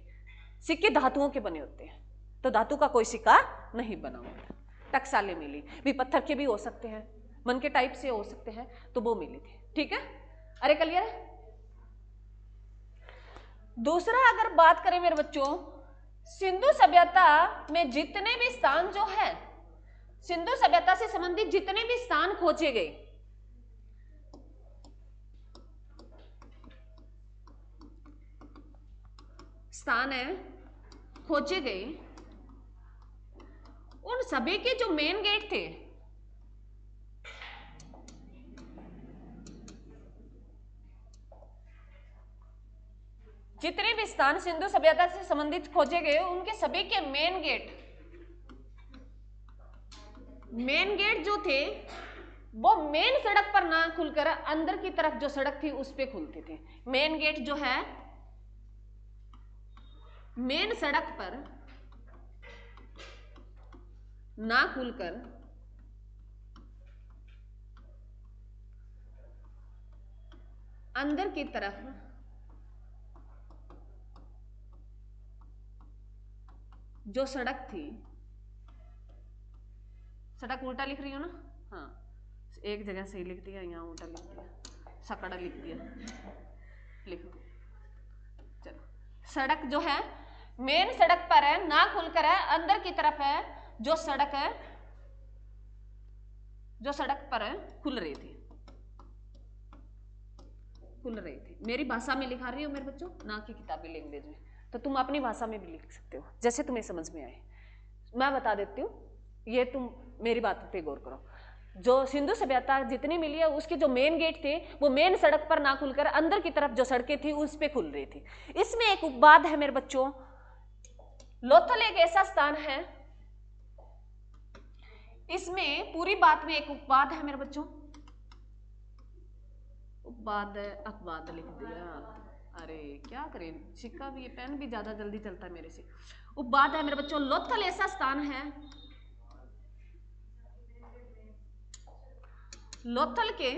सिक्के धातुओं के बने होते हैं, तो धातु का कोई सिक्का नहीं बना होता। टकसालें मिली, भी पत्थर के भी हो सकते हैं, मन के टाइप से हो सकते हैं, तो वो मिली थी। ठीक है, अरे क्लियर है? दूसरा अगर बात करें मेरे बच्चों, सिंधु सभ्यता में जितने भी स्थान जो है, सिंधु सभ्यता से संबंधित जितने भी स्थान खोजे गए, स्थान है खोजे गए, उन सभी के जो मेन गेट थे, जितने भी स्थान सिंधु सभ्यता से संबंधित खोजे गए उनके सभी के मेन गेट जो थे वो मेन सड़क पर ना खुलकर अंदर की तरफ जो सड़क थी उस पे खुलते थे। मेन गेट जो है मेन सड़क पर ना खुलकर अंदर की तरफ जो सड़क थी, सड़क उल्टा लिख रही हो ना, हाँ एक जगह सही लिख दिया, यहाँ उल्टा लिख दिया, सकड़ा लिख दिया, लिखो। चलो, सड़क जो है मेन सड़क पर है, ना खुलकर है, अंदर की तरफ है, जो सड़क है, जो सड़क पर है खुल रही थी, खुल रही थी। मेरी भाषा में लिखा रही हो मेरे बच्चों, ना कि किताबी लैंग्वेज में, तो तुम अपनी भाषा में भी लिख सकते हो जैसे तुम्हें समझ में आए। मैं बता देती हूँ, ये तुम मेरी बात पे गौर करो। जो सिंधु सभ्यता जितनी मिली है उसके जो मेन गेट थे वो मेन सड़क पर ना खुलकर अंदर की तरफ जो सड़कें थी उस पे खुल रही थी। इसमें एक उपवाद है मेरे बच्चों, लोथल एक ऐसा स्थान है, इसमें पूरी बात में एक उपवाद है मेरे बच्चों, उपवाद अपवाद लिख दिया, अरे क्या करें, सिक्का भी पेन भी ज्यादा जल्दी चलता है मेरे से। उपवाद है मेरे बच्चों, लोथल ऐसा स्थान है, लोथल के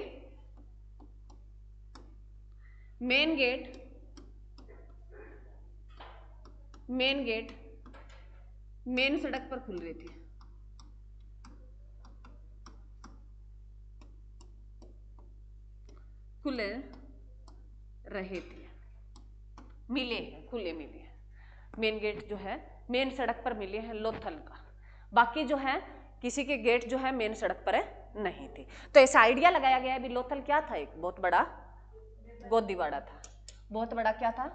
मेन गेट मेन सड़क पर खुल रही थी, खुले रहे थे, मिले हैं, खुले मिले हैं। मेन गेट जो है मेन सड़क पर मिले हैं लोथल का, बाकी जो है किसी के गेट जो है मेन सड़क पर है नहीं थी। तो ऐसा आइडिया लगाया गया है भी लोथल क्या था, एक बहुत बड़ा गोदीवाड़ा था, बहुत बड़ा क्या था,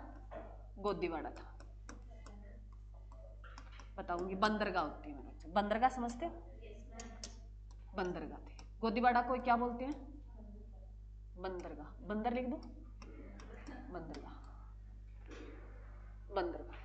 गोदीवाड़ा था। बताऊंगी, बंदरगाह होती है, बंदरगाह समझते हो, बंदरगाह थी। गोदीवाड़ा को क्या बोलते हैं, बंदरगाह, बंदर लिख दो, बंदरगाह, बंदरगाह।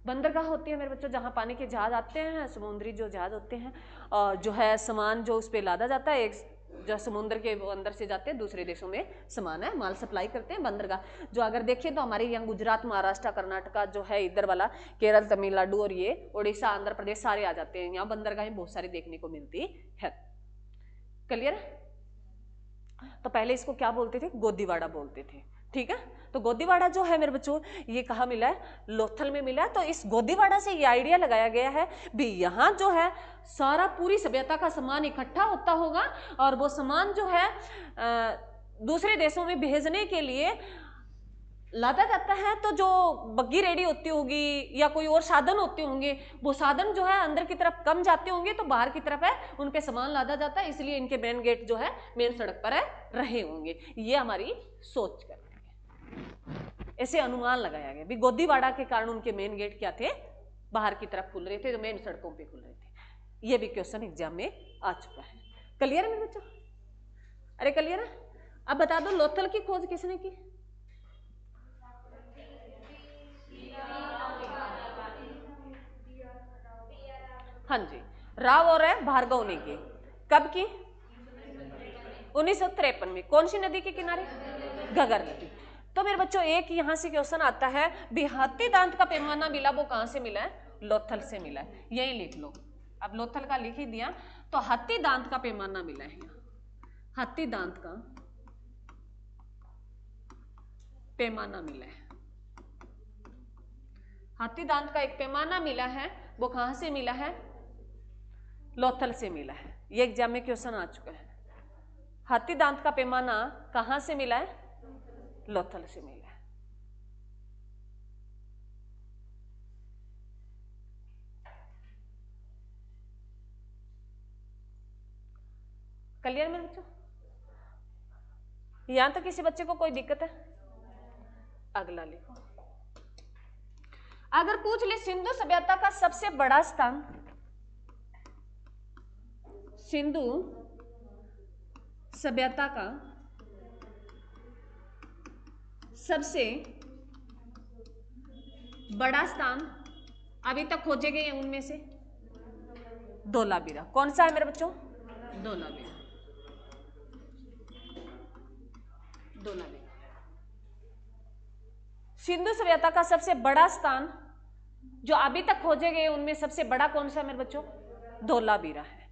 बंदरगाह होती है मेरे बच्चों जहाँ पानी के जहाज आते हैं, समुद्री जो जहाज होते हैं, और जो है सामान जो उस पर लादा जाता है, एक जो समुद्र के अंदर से जाते हैं दूसरे देशों में सामान है, माल सप्लाई करते हैं बंदरगाह। जो अगर देखिए तो हमारे यहाँ गुजरात, महाराष्ट्र, कर्नाटका जो है इधर वाला, केरल, तमिलनाडु और ये उड़ीसा, आंध्र प्रदेश सारे आ जाते हैं। यहाँ बंदरगाहें बहुत सारी देखने को मिलती है। क्लियर? तो पहले इसको क्या बोलते थे? गोदीवाड़ा बोलते थे। ठीक है, तो गोदीवाड़ा जो है मेरे बच्चों ये कहाँ मिला है? लोथल में मिला है। तो इस गोदीवाड़ा से ये आइडिया लगाया गया है भी यहाँ जो है सारा पूरी सभ्यता का सामान इकट्ठा होता होगा और वो सामान जो है दूसरे देशों में भेजने के लिए लादा जाता है। तो जो बग्गी रेडी होती होगी या कोई और साधन होते होंगे, वो साधन जो है अंदर की तरफ कम जाते होंगे तो बाहर की तरफ है उन पे सामान लादा जाता है, इसलिए इनके मेन गेट जो है मेन सड़क पर है रहे होंगे। ये हमारी सोच कर ऐसे अनुमान लगाया गया भी गोदीवाड़ा के कारण उनके मेन गेट क्या थे? बाहर की तरफ खुल रहे थे, जो मेन सड़कों पे खुल रहे थे। ये भी क्वेश्चन एग्जाम में आ चुका है। क्लियर है मेरे बच्चों? अरे क्लियर है? अब बता दो लोथल की खोज किसने की? हाँ जी, राव और भार्गव ने की। कब की? 1953 में। कौन सी नदी के किनारे? घगर नदी। तो मेरे बच्चों एक यहां से क्वेश्चन आता है भी हाथी दांत का पैमाना मिला, वो कहां से मिला है? लोथल से मिला है। यही लिख लो। अब लोथल का लिख ही दिया, तो हाथी दांत का पैमाना मिला है। हाथी दांत का पैमाना मिला है। हाथी दांत का एक पैमाना मिला है, वो कहां से मिला है? लोथल से मिला है। ये एग्जाम में क्वेश्चन आ चुका है। हाथी दांत का पैमाना कहां से मिला है? लोथल से मिला है। क्लियर मेरे बच्चों? यहां तक किसी बच्चे को कोई दिक्कत है? अगला लिखो। अगर पूछ ले सिंधु सभ्यता का सबसे बड़ा स्थान, सिंधु सभ्यता का सबसे बड़ा स्थान अभी तक खोजे गए उनमें से धोलावीरा। कौन सा है मेरे बच्चों? धोलावीरा। धोलावीरा सिंधु सभ्यता का सबसे बड़ा स्थान जो अभी तक खोजे गए उनमें सबसे बड़ा कौन सा है मेरे बच्चों? धोलावीरा है।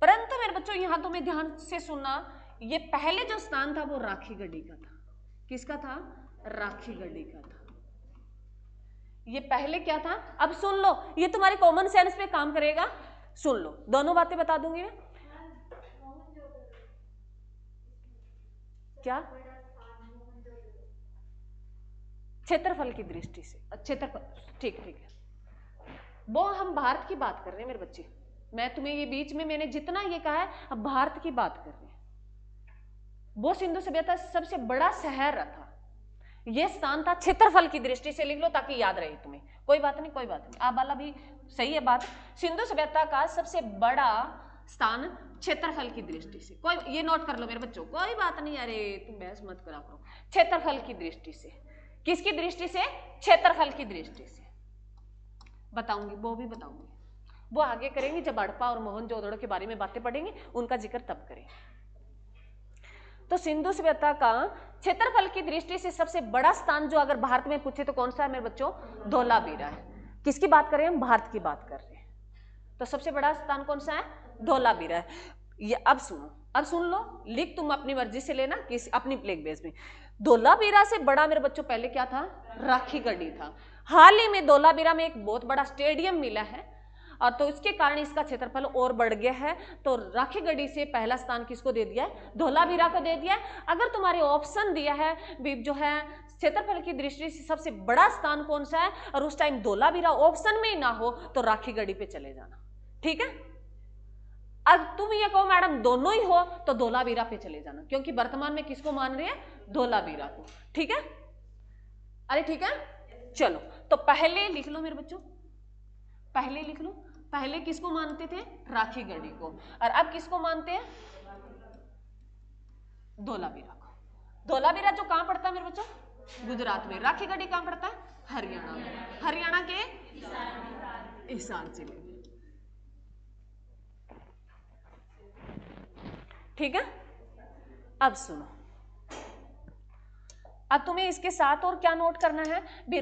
परंतु मेरे बच्चों यहां तुम्हें ध्यान से सुनना, ये पहले जो स्थान था वो राखी गढ़ी का था। किसका था? राखी गढ़ी का था। ये पहले क्या था? अब सुन लो, ये तुम्हारे कॉमन सेंस पे काम करेगा। सुन लो, दोनों बातें बता दूंगी मैं। क्या? क्षेत्रफल की दृष्टि से। क्षेत्रफल, ठीक ठीक है। वो हम भारत की बात कर रहे हैं मेरे बच्चे। मैं तुम्हें ये बीच में मैंने जितना ये कहा है, अब भारत की बात कर रहे हैं। वो सिंधु सभ्यता सबसे बड़ा शहर था। ये स्थान था, क्षेत्रफल की दृष्टि से लिख लो ताकि याद रहे तुम्हें। कोई बात नहीं, कोई बात नहीं, आप वाला भी सही है बात। सिंधु सभ्यता का सबसे बड़ा स्थान क्षेत्रफल की दृष्टि से। कोई ये नोट कर लो मेरे बच्चों, कोई बात नहीं, अरे तुम बहस मत करा करो। क्षेत्रफल की दृष्टि से। किसकी दृष्टि से? क्षेत्रफल की दृष्टि से बताऊंगी, वो भी बताऊंगी। वो आगे करेंगे जब हड़प्पा और मोहनजोदड़ो के बारे में बातें पढ़ेंगे, उनका जिक्र तब करेंगे। तो सिंधु सभ्यता का क्षेत्रफल की दृष्टि से सबसे बड़ा स्थान जो अगर भारत में पूछे तो कौन सा है मेरे बच्चों? धोलावीरा है। किसकी बात कर रहे हैं हम? भारत की बात कर रहे हैं। तो सबसे बड़ा स्थान कौन सा है? धोलावीरा है। ये अब सुनो, अब सुन लो, लिख तुम अपनी मर्जी से लेना, किसी अपनी प्लेग बेस में। धोलावीरा से बड़ा मेरे बच्चों पहले क्या था? राखी गढ़ी था। हाल ही में धोलावीरा में एक बहुत बड़ा स्टेडियम मिला है और तो इसके कारण इसका क्षेत्रफल और बढ़ गया है। तो राखी गढ़ी से पहला स्थान किसको दे दिया है? धोलावीरा को दे दिया है। अगर तुम्हारे ऑप्शन दिया है जो है क्षेत्रफल की दृष्टि से सबसे बड़ा स्थान कौन सा है और उस टाइम धोलावीरा ऑप्शन में ही ना हो तो राखी गढ़ी पे चले जाना। ठीक है? अब तुम ये कहो मैडम दोनों ही हो तो धोलावीरा पे चले जाना, क्योंकि वर्तमान में किसको मान रहे हैं? धोलावीरा को। ठीक है? अरे ठीक है, चलो तो पहले लिख लो मेरे बच्चों, पहले लिख लो। पहले किसको मानते थे? राखी गढ़ी को। और अब किसको मानते हैं? धोलावीरा को। धोलावीरा जो कहां पड़ता है मेरे बच्चों? गुजरात में। राखी गढ़ी कहाँ पड़ता है? हरियाणा में। हरियाणा के हिसार जिले में। ठीक है, अब सुनो, अब तुम्हें इसके साथ और क्या नोट करना है भी।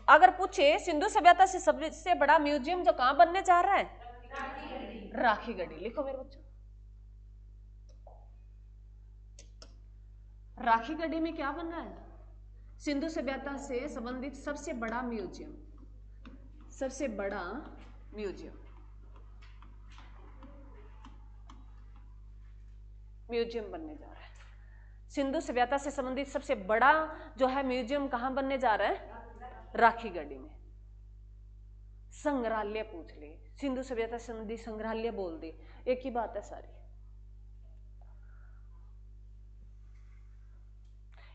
अगर पूछे सिंधु सभ्यता से सबसे बड़ा म्यूजियम जो कहां बनने जा रहा है? राखी गढ़ी। लिखो मेरे बच्चों, राखी गढ़ी में क्या बन रहा है? सिंधु सभ्यता से संबंधित सबसे बड़ा म्यूजियम, सबसे बड़ा म्यूजियम, म्यूजियम बनने जा रहा है। सिंधु सभ्यता से संबंधित सबसे बड़ा जो है म्यूजियम कहां बनने जा रहा है? राखी गढ़ी में। संग्रहालय पूछ ले, सिंधु सभ्यता से संबंधित संग्रहालय बोल दे, एक ही बात है सारी।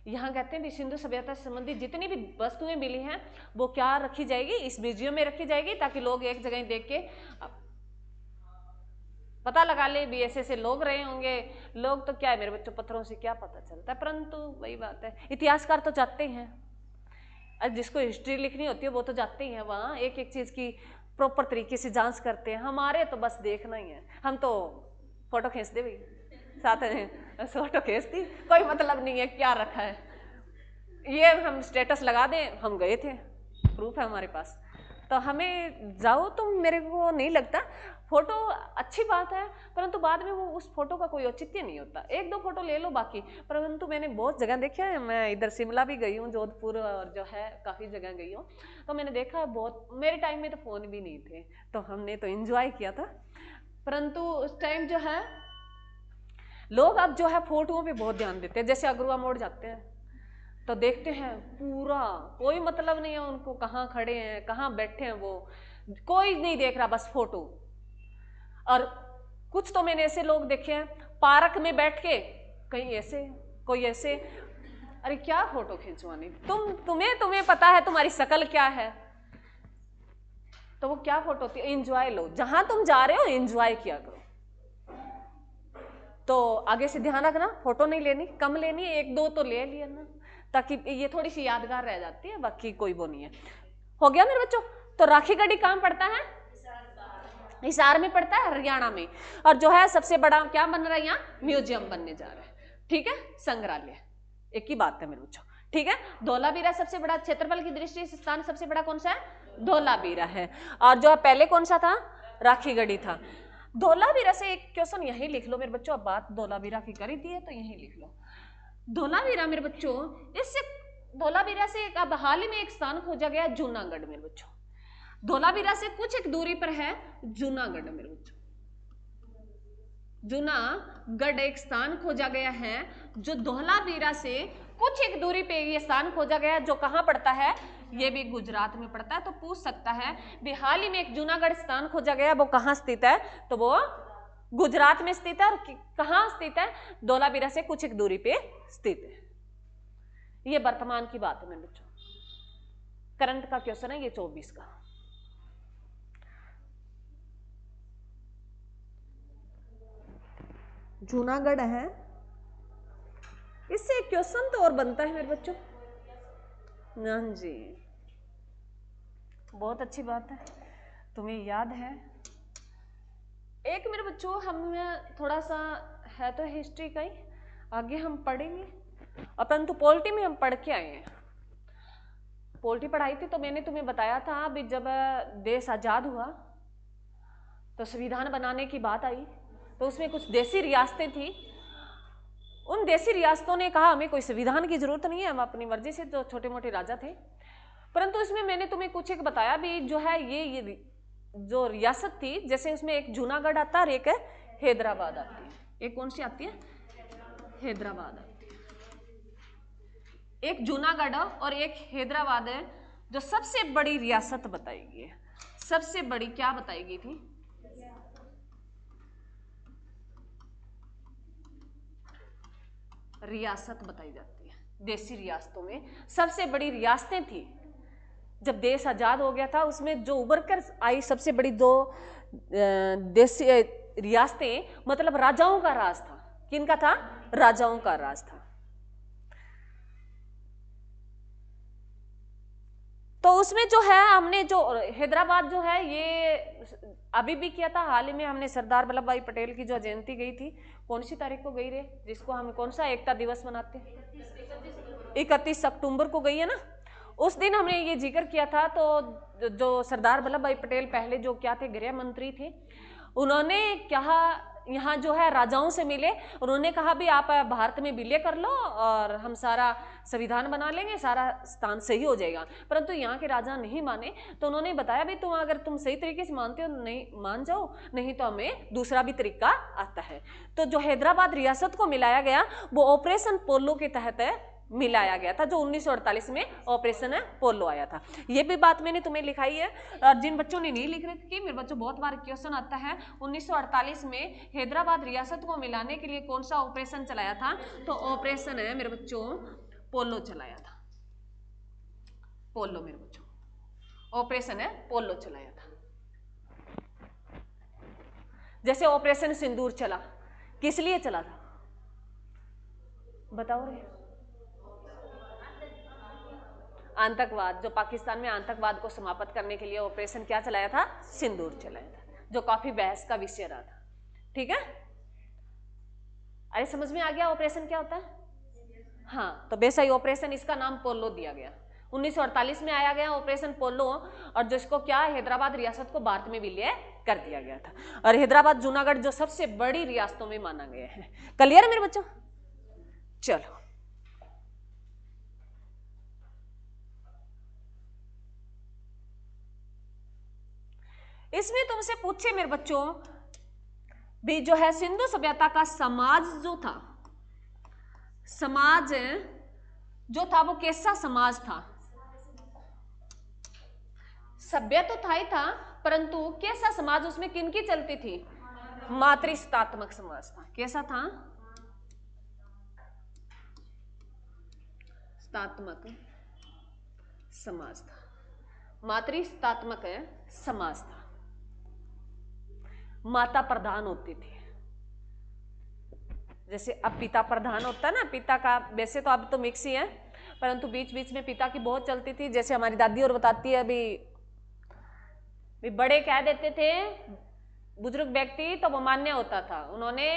यहां कहते हैं भी सिंधु सभ्यता से संबंधित जितनी भी वस्तुएं मिली हैं वो क्या रखी जाएगी? इस म्यूजियम में रखी जाएगी, ताकि लोग एक जगह देख के पता लगा ले भी ऐसे ऐसे लोग रहे होंगे। लोग तो क्या है मेरे बच्चों, पत्थरों से क्या पता चलता है, परंतु वही बात है, इतिहासकार तो जाते हैं, जिसको हिस्ट्री लिखनी होती है वो तो जाते ही हैं वहाँ, एक एक चीज की प्रॉपर तरीके से जांच करते हैं। हमारे तो बस देखना ही है, हम तो फोटो खींच दे भाई साथ में, फोटो खींच दी, कोई मतलब नहीं है क्या रखा है, ये हम स्टेटस लगा दें हम गए थे, प्रूफ है हमारे पास। तो हमें जाओ तुम, मेरे को नहीं लगता फोटो अच्छी बात है, परंतु बाद में वो उस फोटो का कोई औचित्य नहीं होता। एक दो फोटो ले लो बाकी, परंतु मैंने बहुत जगह देखा है, मैं इधर शिमला भी गई हूँ, जोधपुर और जो है काफ़ी जगह गई हूँ, तो मैंने देखा बहुत, मेरे टाइम में तो फ़ोन भी नहीं थे, तो हमने तो एंजॉय किया था। परंतु उस टाइम जो है लोग अब जो है फोटोओं पर बहुत ध्यान देते हैं। जैसे अगरुआ मोड़ जाते हैं तो देखते हैं पूरा, कोई मतलब नहीं है उनको कहाँ खड़े हैं कहाँ बैठे हैं, वो कोई नहीं देख रहा, बस फोटो। और कुछ तो मैंने ऐसे लोग देखे हैं पार्क में बैठ के, कहीं ऐसे कोई ऐसे, अरे क्या फोटो खिंचवानी, तुम्हें पता है तुम्हारी शक्ल क्या है, तो वो क्या फोटो होती है? एंजॉय लो, जहां तुम जा रहे हो एंजॉय किया करो। तो आगे से ध्यान रखना, फोटो नहीं लेनी, कम लेनी, एक दो तो ले लिया ना, ताकि ये थोड़ी सी यादगार रह जाती है, बाकी कोई वो नहीं है। हो गया मेरे बच्चों? तो राखी गढ़ी कहाँ पड़ता है? हिसार में पड़ता है, हरियाणा में। और जो है सबसे बड़ा क्या बन रहा है यहाँ? म्यूजियम बनने जा रहा है। ठीक है, संग्रहालय, एक ही बात है मेरे बच्चों। ठीक है, धौलावीरा सबसे बड़ा, क्षेत्रफल की दृष्टि से स्थान सबसे बड़ा कौन सा है? धौलावीरा है। और जो है पहले कौन सा था? राखी गढ़ी था। धौलावीरा से एक क्वेश्चन यही लिख लो मेरे बच्चों, अब बात धौलावीरा की करी थी तो यही लिख लो। धौलावीरा मेरे बच्चों, इससे धौलावीरा से अब हाल ही में एक स्थान खोजा गया जूनागढ़ मेरे बच्चों। धौलावीरा से कुछ एक दूरी पर है जूनागढ़ मेरे बच्चों। जूनागढ़ एक स्थान खोजा गया है जो धौलावीरा से कुछ एक दूरी पे ये स्थान खोजा गया है, जो कहाँ पड़ता है? ये भी गुजरात में पड़ता है। तो पूछ सकता है भी हाल ही में एक जूनागढ़ स्थान खोजा गया, वो कहाँ स्थित है? तो वो गुजरात में स्थित है। और कहाँ स्थित है? धौलावीरा से कुछ एक दूरी पे स्थित है। ये वर्तमान की बात है मेरे बच्चों, करंट का क्वेश्चन है ये 24 का। जूनागढ़ है, इससे एक क्वेश्चन तो और बनता है मेरे बच्चों। हाँ जी, बहुत अच्छी बात है, तुम्हें याद है। एक मेरे बच्चों हम थोड़ा सा है तो हिस्ट्री का ही, आगे हम पढ़ेंगे, परंतु पॉलिटी में हम पढ़ के आए हैं। पॉलिटी पढ़ाई थी तो मैंने तुम्हें बताया था अभी जब देश आजाद हुआ तो संविधान बनाने की बात आई, तो उसमें कुछ देसी रियासतें थी। उन देसी रियासतों ने कहा हमें कोई संविधान की जरूरत नहीं है, हम अपनी मर्जी से, जो छोटे मोटे राजा थे। परंतु इसमें मैंने तुम्हें कुछ एक बताया भी, जो है ये जो रियासत थी, जैसे उसमें एक जूनागढ़ आता है और एक हैदराबाद आती है। एक कौन सी आती है? हैदराबाद आती है। एक जूनागढ़ और एक हैदराबाद है जो सबसे बड़ी रियासत बताई गई है। सबसे बड़ी क्या बताई गई थी? रियासत बताई जाती है। देसी रियासतों में सबसे बड़ी रियासतें थी। जब देश आजाद हो गया था उसमें जो उभर कर आई सबसे बड़ी दो देसी रियासतें, मतलब राजाओं का राज था। किनका था? राजाओं का राज था। तो उसमें जो है हमने जो हैदराबाद जो है ये अभी भी किया था, हाल ही में हमने सरदार वल्लभ भाई पटेल की जो जयंती गई थी, कौन सी तारीख को गई रे, जिसको हम कौन सा एकता दिवस मनाते हैं, 31 अक्टूबर को गई है ना। उस दिन हमने ये जिक्र किया था। तो जो सरदार वल्लभ भाई पटेल पहले जो क्या थे, गृह मंत्री थे, उन्होंने कहा यहाँ जो है राजाओं से मिले, उन्होंने कहा भी आप भारत में विलय कर लो और हम सारा संविधान बना लेंगे, सारा स्थान सही हो जाएगा। परंतु यहाँ के राजा नहीं माने, तो उन्होंने बताया भी तुम अगर तुम सही तरीके से मानते हो नहीं मान जाओ, नहीं तो हमें दूसरा भी तरीका आता है। तो जो हैदराबाद रियासत को मिलाया गया वो ऑपरेशन पोलो के तहत मिलाया गया था, जो 1948 में ऑपरेशन पोलो आया था। ये भी बात मैंने तुम्हें लिखाई है। और जिन बच्चों ने नहीं लिख रखी कि मेरे बच्चों बहुत बार क्वेश्चन आता है, 1948 में हैदराबाद रियासत को मिलाने के लिए कौन सा ऑपरेशन चलाया था, तो ऑपरेशन है मेरे बच्चों पोलो चलाया था। पोलो मेरे बच्चों, ऑपरेशन है पोलो चलाया था। जैसे ऑपरेशन सिंदूर चला, किस लिए चला था बताओ रे? आतंकवाद, जो पाकिस्तान में आतंकवाद को समाप्त करने के लिए ऑपरेशन क्या चलाया था, सिंदूर चलाया था, जो काफी बहस का विषय रहा था। ठीक है, अरे समझ में आ गया ऑपरेशन क्या होता है? हाँ, तो वैसा ही ऑपरेशन, इसका नाम पोलो दिया गया। 1948 में आया गया ऑपरेशन पोलो, और जिसको क्या हैदराबाद रियासत को भारत में विलय कर दिया गया था। और हैदराबाद जूनागढ़ जो सबसे बड़ी रियासतों में माना गया है। क्लियर है मेरे बच्चों? चलो, इसमें तुमसे पूछे मेरे बच्चों भी जो है सिंधु सभ्यता का समाज जो था, समाज जो था वो कैसा समाज था? सभ्य तो था ही था, परंतु कैसा समाज, उसमें किनकी चलती थी? मातृसत्तात्मक समाज था। कैसा था? सत्तात्मक समाज था, मातृसत्तात्मक समाज था। माता प्रधान होती थी, जैसे अब पिता प्रधान होता है ना, पिता का वैसे तो अब तो मिक्स ही है, परंतु बीच बीच में पिता की बहुत चलती थी। जैसे हमारी दादी और बताती है, अभी बड़े कह देते थे बुजुर्ग व्यक्ति तो वो मान्य होता था उन्होंने।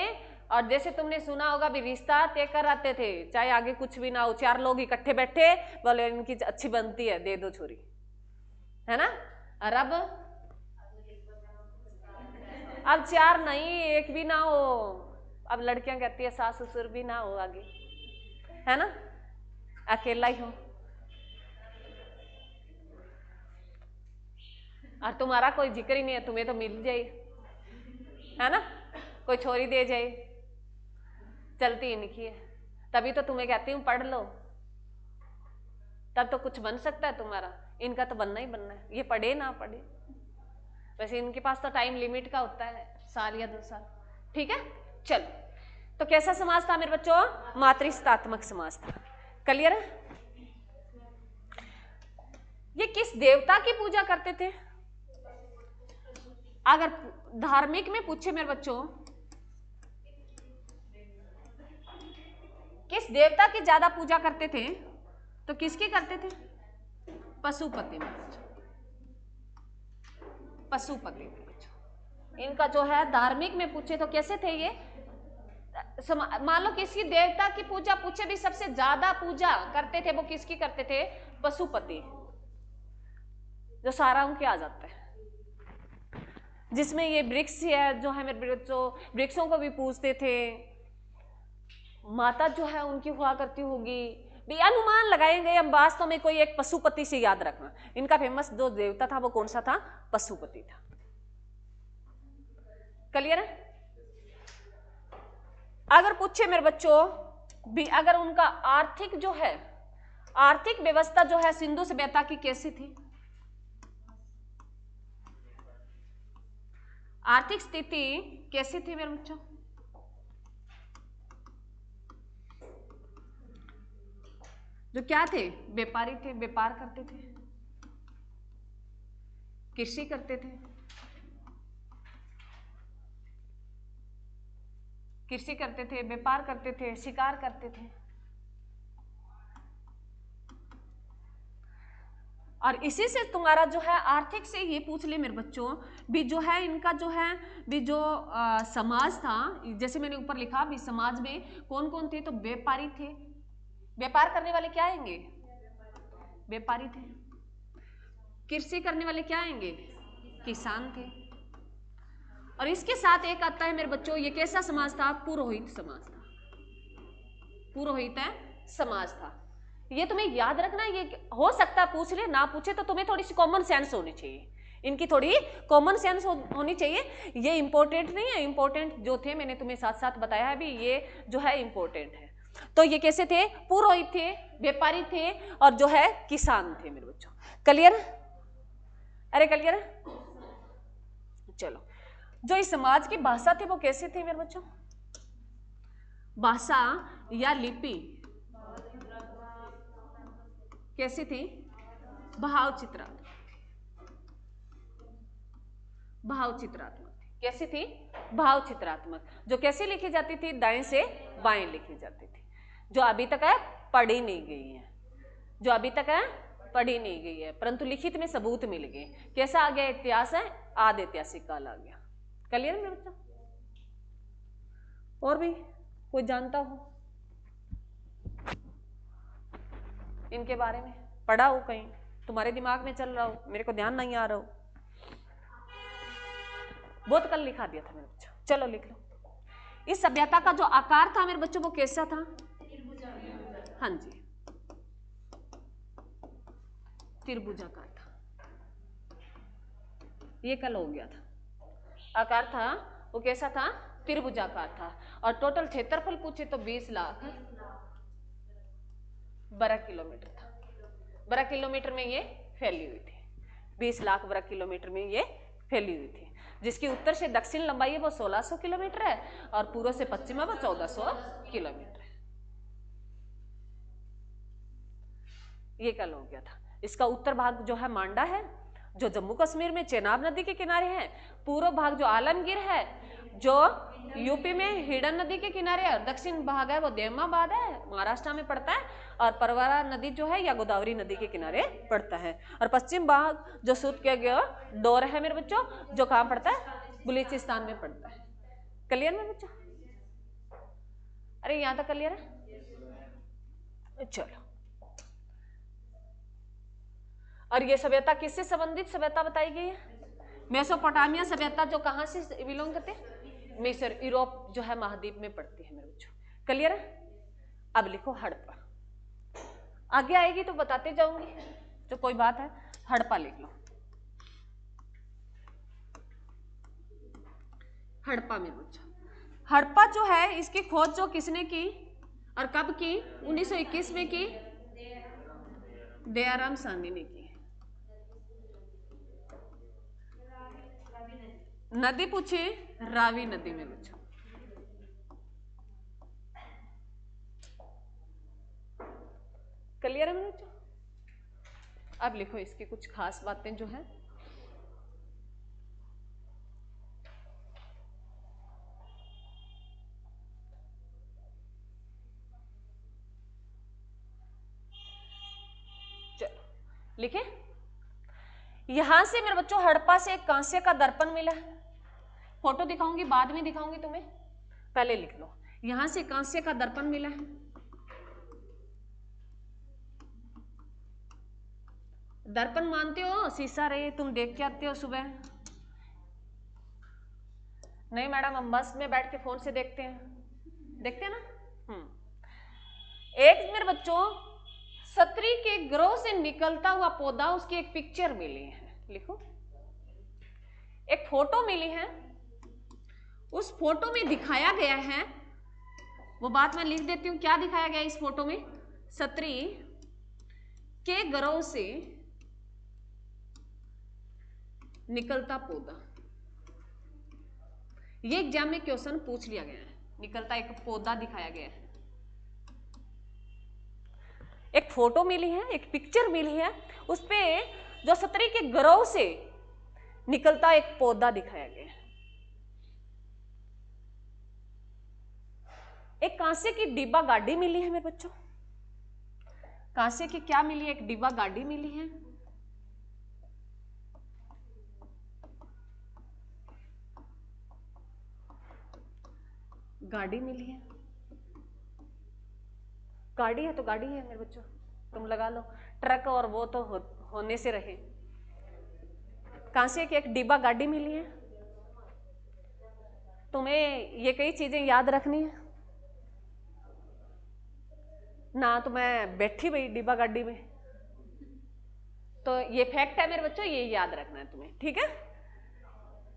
और जैसे तुमने सुना होगा भी रिश्ता तय कर आते थे, चाहे आगे कुछ भी ना हो, 4 लोग इकट्ठे बैठे, बोले इनकी अच्छी बनती है, दे दो छोरी, है ना। और अब 4 नहीं, 1 भी ना हो, अब लड़कियां कहती है सास ससुर भी ना हो आगे, है ना, अकेला ही हो। और तुम्हारा कोई जिक्र ही नहीं है, तुम्हें तो मिल जाए, है ना, कोई छोरी दे जाए, चलती इनकी है। तभी तो तुम्हें कहती हूँ पढ़ लो, तब तो कुछ बन सकता है तुम्हारा। इनका तो बनना ही बनना है, ये पढ़े ना पढ़े। वैसे इनके पास तो टाइम लिमिट का होता है, साल या 2 साल। ठीक है, चलो, तो कैसा समाज था मेरे बच्चों? मातृसत्तात्मक समाज था। क्लियर है? ये किस देवता की पूजा करते थे? अगर धार्मिक में पूछे मेरे बच्चों, किस देवता की ज्यादा पूजा करते थे, तो किसकी करते थे? पशुपति में, पशुपति में। इनका जो है धार्मिक में पूछे तो कैसे थे ये? मान लो किसी देवता की पूजा पूछे भी, सबसे ज्यादा पूजा करते थे वो किसकी करते थे? पशुपति, जो सारांश के आ जाता है, जिसमें ये वृक्ष है जो है मेरे बच्चों, वृक्षों को भी पूजते थे। माता जो है उनकी हुआ करती होगी भी, अनुमान लगाएंगे हम, वास्तव में कोई एक पशुपति से याद रखना। इनका फेमस जो देवता था वो कौन सा था? पशुपति था। क्लियर है? अगर पूछे मेरे बच्चों भी, अगर उनका आर्थिक जो है, आर्थिक व्यवस्था जो है सिंधु सभ्यता की कैसी थी? आर्थिक स्थिति कैसी थी मेरे बच्चों? जो क्या थे? व्यापारी थे, व्यापार करते थे, कृषि करते थे, कृषि करते थे, व्यापार करते थे, शिकार करते थे। और इसी से तुम्हारा जो है आर्थिक से ये पूछ ले मेरे बच्चों भी जो है इनका जो है भी जो समाज था, जैसे मैंने ऊपर लिखा भी समाज में कौन कौन थे, तो व्यापारी थे। व्यापार करने वाले क्या आएंगे? व्यापारी थे। कृषि करने वाले क्या आएंगे? किसान थे। और इसके साथ एक आता है मेरे बच्चों, ये कैसा समाज था? पुरोहित समाज था। पुरोहित समाज था। ये तुम्हें याद रखना, ये हो सकता है पूछ ले, ना पूछे तो तुम्हें थोड़ी सी कॉमन सेंस होनी चाहिए, इनकी थोड़ी कॉमन सेंस होनी चाहिए। ये इंपॉर्टेंट नहीं है, इंपॉर्टेंट जो थे मैंने तुम्हें साथ साथ बताया है भी, ये जो है इंपॉर्टेंट है। तो ये कैसे थे? पुरोहित थे, व्यापारी थे और जो है किसान थे मेरे बच्चों। क्लियर? अरे क्लियर? चलो, जो इस समाज की भाषा थी वो कैसे थी मेरे बच्चों? भाषा या लिपि कैसी थी? भाव चित्रात्मक। भाव चित्रात्मक कैसी थी? भाव चित्रात्मक। जो कैसे लिखी जाती थी? दाएं से बाएं लिखी जाती थी। जो अभी तक है पढ़ी नहीं गई है, जो अभी तक है पढ़ी नहीं गई है, परंतु लिखित में सबूत मिल गए। कैसा आ गया? इतिहास है, आदि ऐतिहासिक काल आ गया। क्लियर मेरे बच्चा? और भी कोई जानता हो इनके बारे में? पढ़ा हो कहीं, तुम्हारे दिमाग में चल रहा हो, मेरे को ध्यान नहीं आ रहा हो? बहुत कल लिखा दिया था मेरे बच्चों, चलो लिख लो। इस सभ्यता का जो आकार था मेरे बच्चों वो कैसा था? हाँ जी, त्रिभुजाकार था। ये कल हो गया था। आकार था वो कैसा था? त्रिभुजाकार था। और टोटल क्षेत्रफल पूछे तो 20 लाख वर्ग किलोमीटर था। वर्ग किलोमीटर में ये फैली हुई थी। 20 लाख वर्ग किलोमीटर में ये फैली हुई थी, जिसकी उत्तर से दक्षिण लंबाई है वो 1600 किलोमीटर है और पूर्व से पश्चिम है वो 1400 किलोमीटर है। ये कल हो गया था। इसका उत्तर भाग जो है मांडा है, जो जम्मू कश्मीर में चेनाब नदी के किनारे है। पूर्व भाग जो आलमगीर है, जो यूपी में हिडन नदी के किनारे है। और दक्षिण भाग है वो देमाबाद है, महाराष्ट्र में पड़ता है। और परवरा नदी जो है या गोदावरी नदी के किनारे पड़ता है। और पश्चिम भाग जो सूत के डोर है मेरे बच्चों, जो कहाँ पड़ता है? बलूचिस्तान में पड़ता है। क्लियर मेरे बच्चों? अरे यहाँ तक क्लियर है? चलो, और ये सभ्यता किससे संबंधित सभ्यता बताई गई है? मेसोपोटामिया सभ्यता, जो कहां से बिलोंग करते हैं? मिस्र, यूरोप जो है महाद्वीप में पड़ती है मेरे बच्चों। क्लियर है? अब लिखो हड़प्पा। आगे आएगी तो बताते जाऊंगी, तो कोई बात है। हड़प्पा लिख लो। हड़प्पा मेरे बच्चों, हड़प्पा जो है इसकी खोज जो किसने की और कब की? 1921 में की, दयाराम साहनी ने की। नदी पूछे? रावी नदी में बच्चों। क्लियर है मेरे बच्चों? अब लिखो इसकी कुछ खास बातें जो है। चलो लिखे। यहां से मेरे बच्चों हड़प्पा से एक कांसे का दर्पण मिला है। फोटो दिखाऊंगी, बाद में दिखाऊंगी तुम्हें, पहले लिख लो। यहां से कांसे का दर्पण मिला है। दर्पण मानते हो? शीशा रे तुम देख के आते हो सुबह? नहीं मैडम, हम बस में बैठ के फोन से देखते हैं, देखते हैं ना। एक मेरे बच्चों सतरी के ग्रोह से निकलता हुआ पौधा, उसकी एक पिक्चर मिली है। लिखो, एक फोटो मिली है, उस फोटो में दिखाया गया है, वो बात मैं लिख देती हूं। क्या दिखाया गया इस फोटो में? सतरी के ग्रोह से निकलता पौधा। ये एग्जाम में क्वेश्चन पूछ लिया गया है। निकलता एक पौधा दिखाया गया है, एक फोटो मिली है, एक पिक्चर मिली है, उस पे जो सतरी के ग्रोह से निकलता एक पौधा दिखाया गया है। एक कांसे की डिब्बा गाड़ी मिली है मेरे बच्चों। कांसे की क्या मिली है? एक डिब्बा गाड़ी मिली है। गाड़ी मिली है, गाड़ी है तो गाड़ी है मेरे बच्चों, तुम लगा लो। ट्रक और वो तो होने से रहे। कांसे की एक डिब्बा गाड़ी मिली है। तुम्हें ये कई चीजें याद रखनी है ना, तो मैं बैठी हुई डिब्बा गाड़ी में, तो ये फैक्ट है मेरे बच्चों, ये याद रखना है तुम्हें, ठीक है।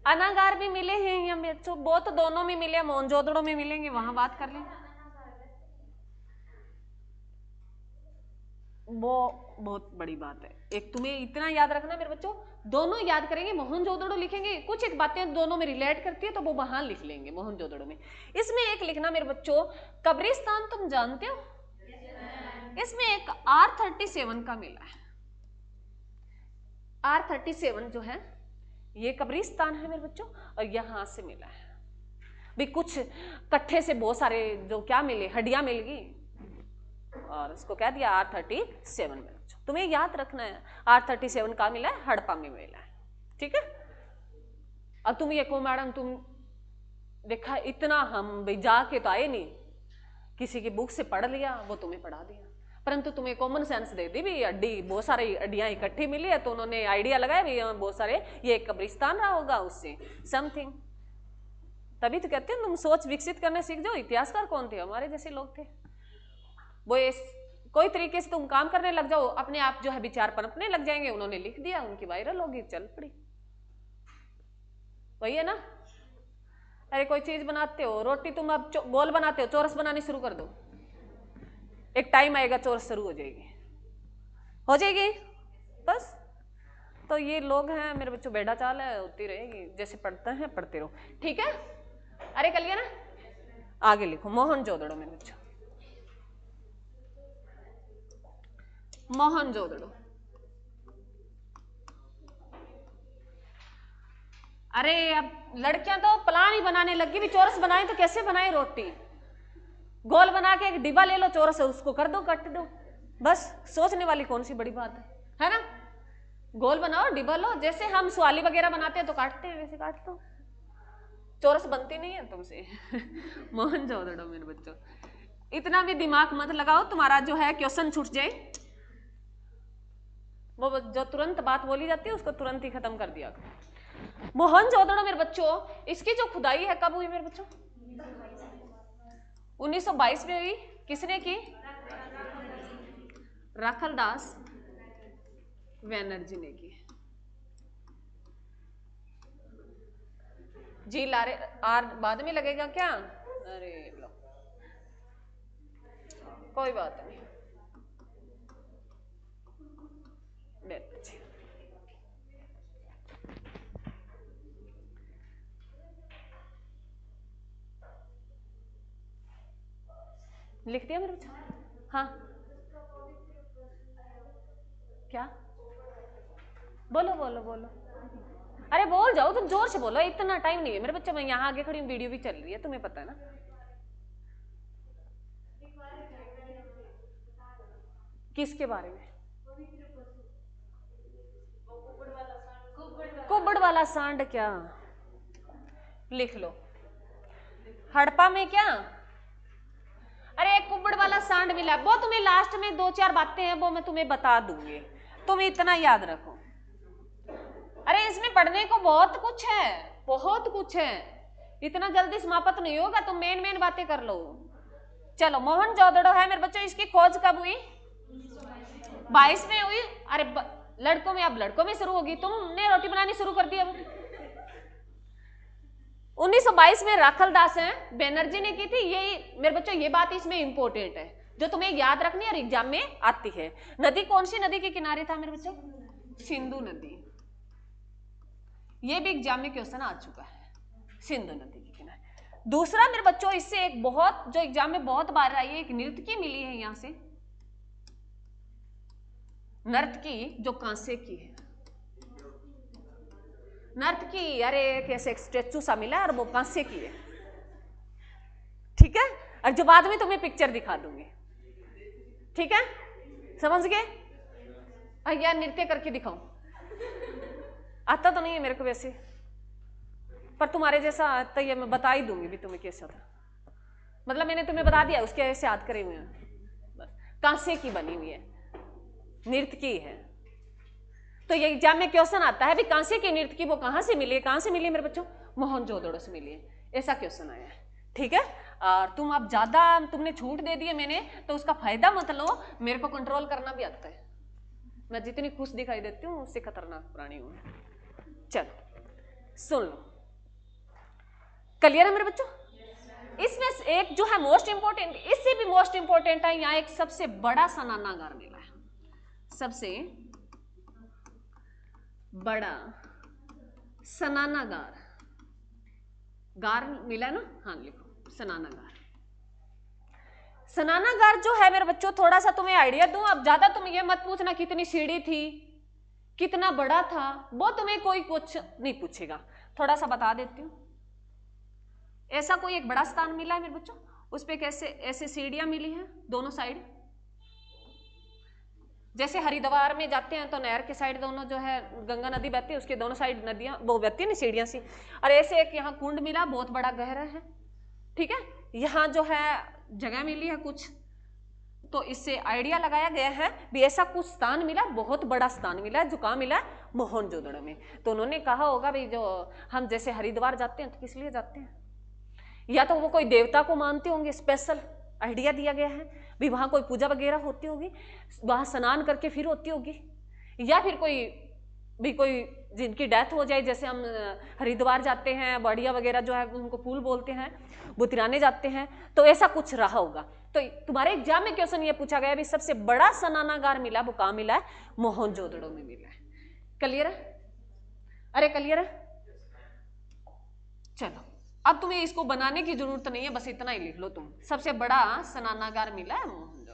अनागार भी मिले हैं या बच्चों, वो तो दोनों में मिले, मोहनजोदड़ो में मिलेंगे, वहां बात कर लेंगे। वो बहुत बड़ी बात है। एक तुम्हें इतना याद रखना मेरे बच्चों, दोनों याद करेंगे, मोहनजोदड़ो लिखेंगे, कुछ एक बातें दोनों में रिलेट करती है तो वो वहां लिख लेंगे मोहनजोदड़ो में। इसमें एक लिखना मेरे बच्चों, कब्रिस्तान तुम जानते हो, इसमें एक R37 का मिला है। R37 जो है ये कब्रिस्तान है मेरे बच्चों, और यहां से मिला है भी, कुछ कट्ठे से बहुत सारे जो क्या मिले, हड्डियां मिल गई और इसको कह दिया R37 में। तुम्हें याद रखना है R37 का मिला है, हड़प्पा में मिला है, ठीक है। अब तुम ये को मैडम तुम देखा, इतना हम भाई जाके तो आए नहीं, किसी की बुक से पढ़ लिया, वो तुम्हें पढ़ा दिया, परंतु तुम्हें कॉमन सेंस दे दी भी, हड्डी बहुत सारी हड्डियां इकट्ठी मिली है, तो उन्होंने आइडिया लगाया भी बहुत सारे ये कब्रिस्तान रहा होगा उससे समथिंग। तभी तो कहते हैं तुम सोच विकसित करने सीख जाओ। इतिहासकार कौन थे, हमारे जैसे लोग थे। वो कोई तरीके से तुम काम करने लग जाओ, अपने आप जो है विचार पनपने लग जाएंगे। उन्होंने लिख दिया, उनकी वायरल होगी, चल पड़ी, वही है ना। अरे कोई चीज बनाते हो, रोटी तुम अब गोल बनाते हो, चौरस बनानी शुरू कर दो, एक टाइम आएगा चौरस शुरू हो जाएगी, हो जाएगी बस। तो ये लोग हैं मेरे बच्चों, बेड़ा चाल है, होती रहेगी, जैसे पढ़ते हैं पढ़ते रहो, ठीक है। अरे कर लिया ना, आगे लिखो मोहनजोदड़ो मेरे बच्चों, मोहनजोदड़ो। अरे अब लड़कियां तो प्लान ही बनाने लगी भी, चौरस बनाए तो कैसे बनाए, रोटी गोल बना के एक डिब्बा ले लो, चौरस उसको कर दो, कट दो, बस। सोचने वाली कौन सी बड़ी बात है ना। गोल बनाओ, डिब्बा लो, जैसे हम स्वाली वगैरह बनाते हैं तो काटते हैं, वैसे काट दो, चौरस बनती नहीं है तुमसे। मोहनजोदड़ो मेरे बच्चों, इतना भी दिमाग मत लगाओ, तुम्हारा जो है क्वेश्चन छूट जाए। वो जो तुरंत बात बोली जाती है उसको तुरंत ही खत्म कर दिया। मोहनजोदड़ो मेरे बच्चों, इसकी जो खुदाई है कब हुई मेरे बच्चों, 1922 में हुई। किसने की, राखलदास बैनर्जी ने की। जी लारे आर बाद में लगेगा क्या, अरे लो कोई बात नहीं, लिख दिया मेरे बच्चों। हाँ क्या, बोलो बोलो बोलो, अरे बोल जाओ तुम, जोर से बोलो, इतना टाइम नहीं है मेरे बच्चे, मैं यहाँ आगे खड़ी हूँ, वीडियो भी चल रही है, तुम्हें पता है ना। किसके बारे में, कुबड़ वाला सांड, क्या लिख लो, हड़प्पा में क्या। अरे एक कुबड़ वाला सांड मिला, वो तुम्हें लास्ट में 2-4 बातें हैं वो मैं तुम्हें बता दूंगी, तुम इतना याद रखो। अरे इसमें पढ़ने को बहुत कुछ है, बहुत कुछ है, इतना जल्दी समाप्त नहीं होगा, तुम मेन मेन बातें कर लो। चलो मोहनजोदड़ो है मेरे बच्चों, इसकी खोज कब हुई, 22 में हुई। अरे लड़कों में, अब लड़कों में शुरू होगी, तुमने रोटी बनानी शुरू कर दी। अब 1922 में राखलदास हैं बैनर्जी ने की थी। ये मेरे बच्चों ये बात इसमें इंपॉर्टेंट है, जो तुम्हें याद रखनी है और एग्जाम में आती है। नदी कौन सी नदी के किनारे था मेरे बच्चों, सिंधु नदी। ये भी एग्जाम में क्वेश्चन आ चुका है, सिंधु नदी के किनारे। दूसरा मेरे बच्चों, इससे एक बहुत जो एग्जाम में बहुत बार आई है, एक नर्तकी मिली है यहां से, नर्तकी जो कांसे की है, नर्तकी। अरे कैसे एक स्टेचू सा मिला और वो कांसे की है, ठीक है। और जो बाद में तुम्हें पिक्चर दिखा दूंगी, ठीक है, समझ गए। भैया नृत्य करके दिखाऊं, आता तो नहीं है मेरे को वैसे, पर तुम्हारे जैसा आता, ये मैं बता ही दूंगी भी तुम्हें कैसा था। मतलब मैंने तुम्हें बता दिया, उसके ऐसे याद करे हुए हैं बस। कांसे की बनी हुई है, नृत्य की है। तो ये एग्जाम में क्वेश्चन आता है भी कांसे की नृत्य की वो कहां से मिली है? कहां से मिली है मेरे बच्चों? मोहनजोदड़ो से मिली है, ऐसा क्वेश्चन आया है। ठीक है, और तुम अब ज्यादा तुमने छूट दे दी है मैंने, तो उसका फायदा मत लो, मेरे को कंट्रोल करना भी आता है। मैं जितनी खुश दिखाई देती हूँ उससे खतरनाक प्राणी हूँ। चलो सुन लो, क्लियर है मेरे बच्चों? इसमें एक जो है मोस्ट इंपोर्टेंट, इससे भी मोस्ट इंपोर्टेंट है, यहाँ एक सबसे बड़ा सनानागार मिला है, सबसे बड़ा सनानागार, गार मिला ना, हाँ लिखो सनानागार। सनानागार जो है मेरे बच्चों, थोड़ा सा तुम्हें आइडिया दूं, अब ज्यादा तुम ये मत पूछना कितनी सीढ़ी थी, कितना बड़ा था, वो तुम्हें कोई कुछ नहीं पूछेगा, थोड़ा सा बता देती हूँ। ऐसा कोई एक बड़ा स्थान मिला है मेरे बच्चों, उस पे कैसे ऐसे सीढ़ियां मिली हैं दोनों साइड, जैसे हरिद्वार में जाते हैं तो नहर के साइड दोनों जो है गंगा नदी बहती है, उसके दोनों साइड नदियां वो बहती है ना सीढ़ियां सी, और ऐसे एक यहाँ कुंड मिला बहुत बड़ा गहरा है। ठीक है, यहाँ जो है जगह मिली है कुछ, तो इससे आइडिया लगाया गया है भी ऐसा कुछ स्थान मिला, बहुत बड़ा स्थान मिला है, जो कहाँ मिला है? मोहनजोदड़ो में। तो उन्होंने कहा होगा भाई जो हम जैसे हरिद्वार जाते हैं तो किस लिए जाते हैं, या तो वो कोई देवता को मानते होंगे, स्पेशल आइडिया दिया गया है भी वहां कोई पूजा वगैरह होती होगी, वहां स्नान करके फिर होती होगी, या फिर कोई जिनकी डेथ हो जाए, जैसे हम हरिद्वार जाते हैं, बढ़िया वगैरह जो है उनको पुल बोलते हैं, बुतिराने जाते हैं, तो ऐसा कुछ रहा होगा। तो तुम्हारे एग्जाम में क्वेश्चन ये पूछा गया भी सबसे बड़ा स्नानागार मिला, वो कहाँ मिला है? मोहनजोदड़ो में मिला है। क्लियर है? अरे क्लियर है? चलो अब तुम्हें इसको बनाने की जरूरत नहीं है, बस इतना ही लिख लो तुम, सबसे बड़ा स्नानागार मिला है मोहनजोदड़ो।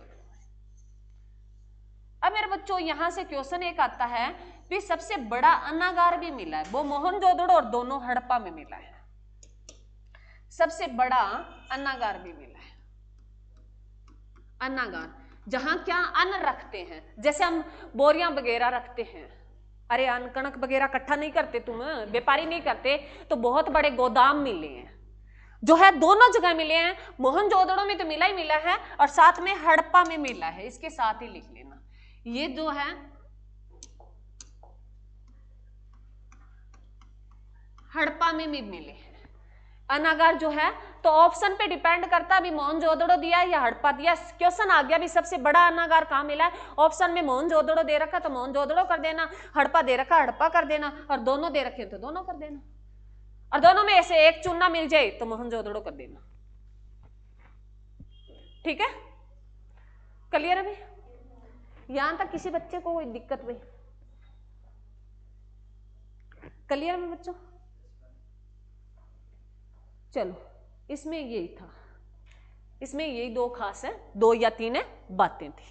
अब मेरे बच्चों यहां से क्वेश्चन एक आता है कि सबसे बड़ा अन्नागार भी मिला है, वो मोहनजोदड़ो और दोनों हड़प्पा में मिला है। सबसे बड़ा अन्नागार भी मिला है, अन्नागार जहां क्या अन्न रखते हैं, जैसे हम बोरियां वगैरह रखते हैं, अरे अन्न कणक वगैरह इकट्ठा नहीं करते, तुम व्यापारी नहीं करते, तो बहुत बड़े गोदाम मिले हैं, जो है दोनों जगह मिले हैं, मोहनजोदड़ो में तो मिला ही मिला है और साथ में हड़प्पा में मिला है, इसके साथ ही लिख लेना। ये जो है हड़प्पा में भी मिले हैं अन्नागार जो है, तो ऑप्शन पे डिपेंड करता है, अभी मोहनजोदड़ो दिया या हड़प्पा दिया, क्वेश्चन आ गया भी सबसे बड़ा अन्नागार कहाँ मिला है, ऑप्शन में मोहनजोदड़ो दे रखा तो मोहनजोदड़ो कर देना, हड़प्पा दे रखा हड़प्पा कर देना, और दोनों दे रखे तो दोनों कर देना, और दोनों में ऐसे एक चुनना मिल जाए तो मोहनजोदड़ो कर देना। ठीक है, क्लियर है भाई? यहां तक किसी बच्चे को कोई दिक्कत भाई? क्लियर है बच्चों? चलो इसमें यही था, इसमें यही दो खास है, 2 या 3 बातें थी।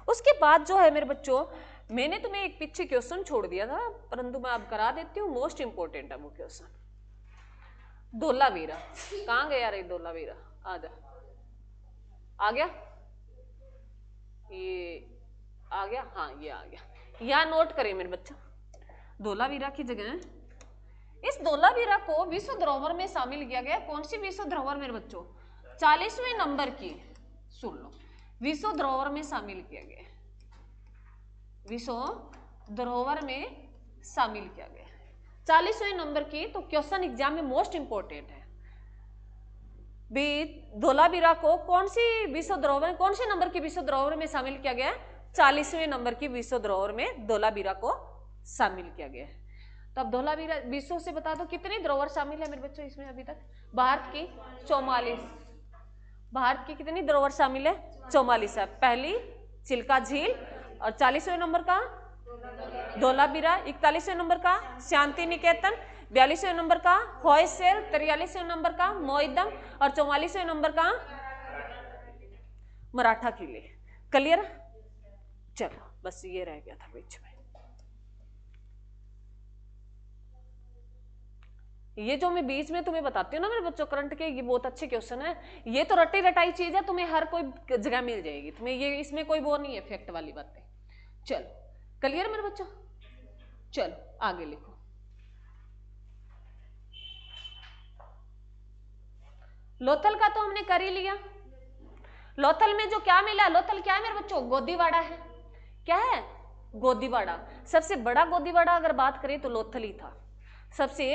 उसके बाद जो है मेरे बच्चों, मैंने तुम्हें एक पीछे क्वेश्चन छोड़ दिया था, परंतु मैं अब करा देती हूँ, मोस्ट इंपोर्टेंट है वो क्वेश्चन। धोलावीरा कहाँ गया रे? धोलावीरा आ जा, आ गया, ये आ गया, हाँ ये आ गया, यहाँ नोट करें मेरे बच्चों, धोलावीरा की जगह, इस धोलावीरा को विश्व धरोहर में शामिल किया गया। कौन सी विश्व धरोहर मेरे बच्चों? 40वें नंबर की, सुन लो, विश्व धरोहर में शामिल किया गया, विश्व धरोहर में शामिल किया गया 40वें नंबर की। तो क्वेश्चन एग्जाम में मोस्ट इंपोर्टेंट है भी, धोलावीरा को कौन सी विश्व धरोहर, कौन से नंबर की विश्व धरोहर में शामिल किया गया? 40वें नंबर की विश्व धरोहर में धोलावीरा को शामिल किया गया है। तो अब धोलावीरा विश्व से बता दो कितनी धरोहर शामिल है मेरे बच्चों इसमें अभी तक? भारत की 44, भारत की कितनी धरोहर शामिल है? 44 है। पहली चिल्का झील, और 40वें नंबर का धोलावीरा, 41वें नंबर का शांति निकेतन, 42वें नंबर का होयसेल, 43वें नंबर का मोइदम, और 44वें नंबर का मराठा किले। क्लियर? चलो बस ये रह गया था बीच में। ये जो मैं बीच में तुम्हें बताती हूँ ना मेरे बच्चों, करंट के, ये बहुत अच्छे क्वेश्चन है, ये तो रटी रटाई चीज है, तुम्हें हर कोई जगह मिल जाएगी, तुम्हें ये इसमें कोई वो नहीं है फैक्ट वाली बातें। चलो क्लियर मेरे बच्चों? चलो आगे लिखो। लोथल का तो हमने कर ही लिया। लोथल में जो क्या मिला, लोथल क्या है मेरे बच्चों, गोदीवाड़ा है। क्या है, गोदीवाड़ा। सबसे बड़ा गोदीवाड़ा अगर बात करें तो लोथल ही था। सबसे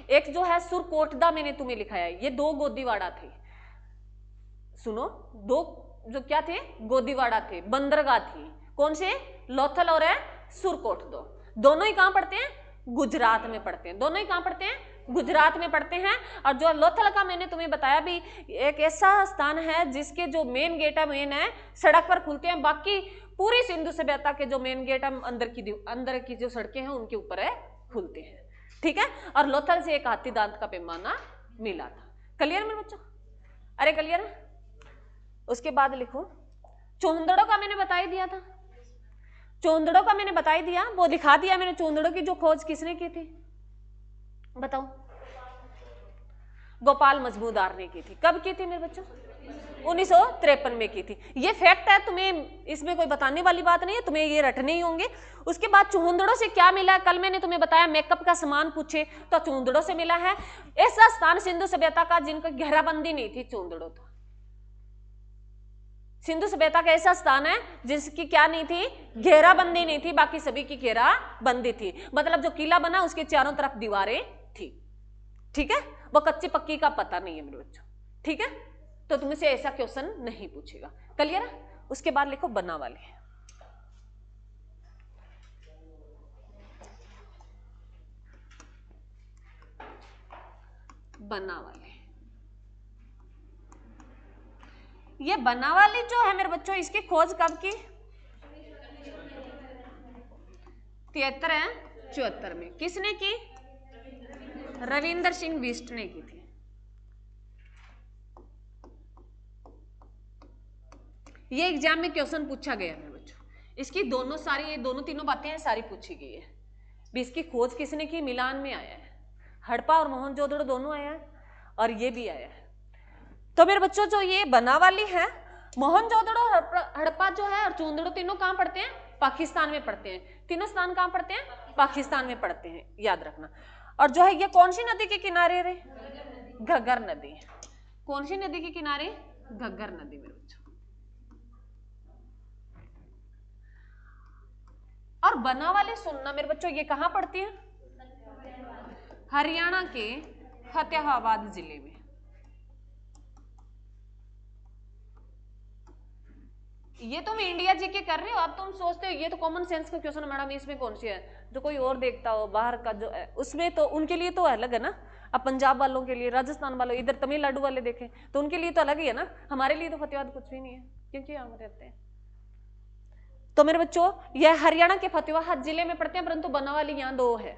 एक जो है सुरकोटदा मैंने तुम्हें लिखा है, ये 2 गोदीवाड़ा थे। सुनो, 2 जो क्या थे, गोदीवाड़ा थे, बंदरगाह थी। कौन से, लोथल और है सुरकोटदा। दोनों ही कहां पड़ते हैं, गुजरात में पड़ते हैं। दोनों ही कहां पड़ते हैं, गुजरात में पड़ते हैं। और जो लोथल का मैंने तुम्हें बताया भी, एक ऐसा स्थान है जिसके जो मेन गेट है, मेन है सड़क पर खुलते हैं। बाकी पूरी सिंधु सभ्यता के जो मेन गेट है, अंदर की जो सड़कें हैं उनके ऊपर है, खुलते हैं। ठीक है। और लोथल से एक हाथी दांत का पैमाना मिला था। क्लियर मेरे बच्चों, अरे क्लियर है। उसके बाद लिखो, चोंदड़ों का मैंने बता ही दिया था। चोंदड़ों का मैंने बता ही दिया, वो दिखा दिया मैंने। चोंदड़ों की जो खोज किसने की थी, बताओ। गोपाल मजमूदार ने की थी। कब की थी मेरे बच्चों, 1953 में की थी। ये फैक्ट है, तुम्हें इसमें कोई बताने वाली बात नहीं है, तुम्हें ये रटने ही होंगे। उसके बाद चूंदड़ों से क्या मिला, कल मैंने तुम्हें बताया मेकअप का सामान पूछे तो चूंदड़ों से मिला है। ऐसा स्थान सिंधु सभ्यता का जिनका घेराबंदी नहीं थी, चूंदड़ों था। सिंधु सभ्यता का ऐसा स्थान है जिसकी क्या नहीं थी, घेराबंदी नहीं थी, बाकी सभी की घेराबंदी थी। मतलब जो किला बना उसके चारों तरफ दीवारें थी। ठीक है, वो कच्ची पक्की का पता नहीं है मेरे बच्चों। ठीक है, तो तुमसे ऐसा क्वेश्चन नहीं पूछेगा। क्लियर है। उसके बाद लिखो बनावाली। बनावाली, ये बनावाली जो है मेरे बच्चों, इसकी खोज कब की, 73 है 74 में। किसने की, रविंद्र सिंह बिष्ट ने की थी। ये एग्जाम में क्वेश्चन पूछा गया मेरे बच्चों। इसकी दोनों सारी, ये दोनों तीनों बातें सारी पूछी गई है। भी इसकी खोज किसने की, मिलान में आया है। हड़प्पा और मोहनजोदड़ो दोनों आया है, और ये भी आया है। तो मेरे बच्चों जो ये बनावाली है, मोहनजोदड़ो, हड़प्पा जो है और चूंदड़ो, तीनों कहां पड़ते हैं, पाकिस्तान में पड़ते हैं। तीनों स्थान कहां पड़ते हैं, पाकिस्तान में पड़ते हैं, याद रखना। और जो है ये कौन सी नदी के किनारे रे, घग्गर नदी। कौन सी नदी के किनारे, घग्गर नदी मेरे बच्चों। और बनावाली सुनना मेरे बच्चों, ये कहां पड़ती है, हरियाणा के फतेहाबाद जिले में। ये तुम इंडिया जी के कर रहे हो, अब तुम सोचते हो ये तो कॉमन सेंस का क्वेश्चन मैडम, इसमें कौन सी है। जो कोई और देखता हो बाहर का जो है, उसमें तो उनके लिए तो अलग है ना। अब पंजाब वालों के लिए, राजस्थान वालों, इधर तमिलनाडु वाले देखें तो उनके लिए तो अलग ही है ना। हमारे लिए तो फतेहाबाद कुछ भी नहीं है, क्योंकि हम रहते हैं। तो मेरे बच्चों यह हरियाणा के फतेहाबाद जिले में पड़ते हैं, परंतु बनावाली यहाँ 2 है।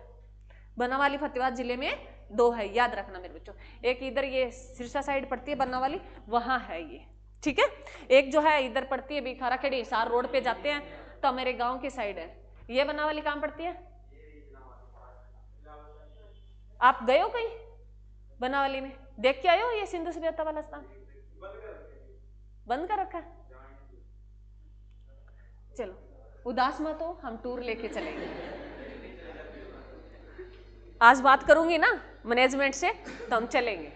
बनावाली फतेहाबाद जिले में 2 है, याद रखना मेरे बच्चों। एक इधर ये सिरसा साइड पड़ती है बनावाली, वहां है ये। ठीक है, एक जो है इधर पड़ती है भिखारा खेड़ी, हिसार रोड पे जाते हैं तो मेरे गांव की साइड है। ये बनावाली कहां पड़ती है, आप गए हो कहीं बनावाली में, देख के आए हो ये सिंधु सभ्यता वाला स्थान, बंद कर रखा है। चलो उदास मत हो, हम टूर लेके चलेंगे। आज बात करूंगी ना मैनेजमेंट से तो हम चलेंगे।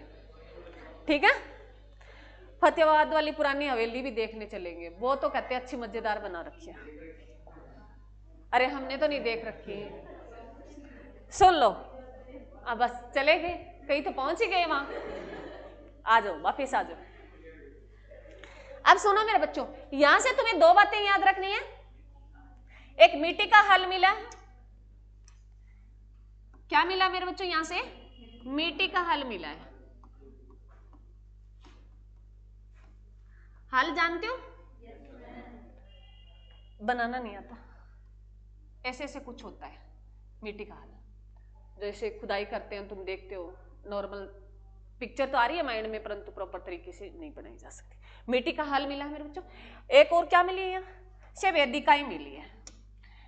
ठीक है, फतेहाबाद वाली पुरानी हवेली भी देखने चलेंगे। वो तो कहते हैं अच्छी मजेदार बना रखी है। अरे हमने तो नहीं देख रखी, सुन लो। अब बस चले गए, कहीं तो पहुंच ही गए वहां। आ जाओ, वापिस आ जाओ। अब सुनो मेरे बच्चों, यहां से तुम्हें 2 बातें याद रखनी है। एक मिट्टी का हल मिला, क्या मिला मेरे बच्चों, यहां से मिट्टी का हल मिला है। हल जानते हो, बनाना नहीं आता, ऐसे ऐसे कुछ होता है मिट्टी का हल। जैसे खुदाई करते हैं, तुम देखते हो, नॉर्मल पिक्चर तो आ रही है माइंड में, परंतु प्रॉपर तरीके से नहीं बनाई जा सकती। मिट्टी का हल मिला है मेरे बच्चों। एक और क्या मिली है यहाँ से, वेदिकाएं मिली है।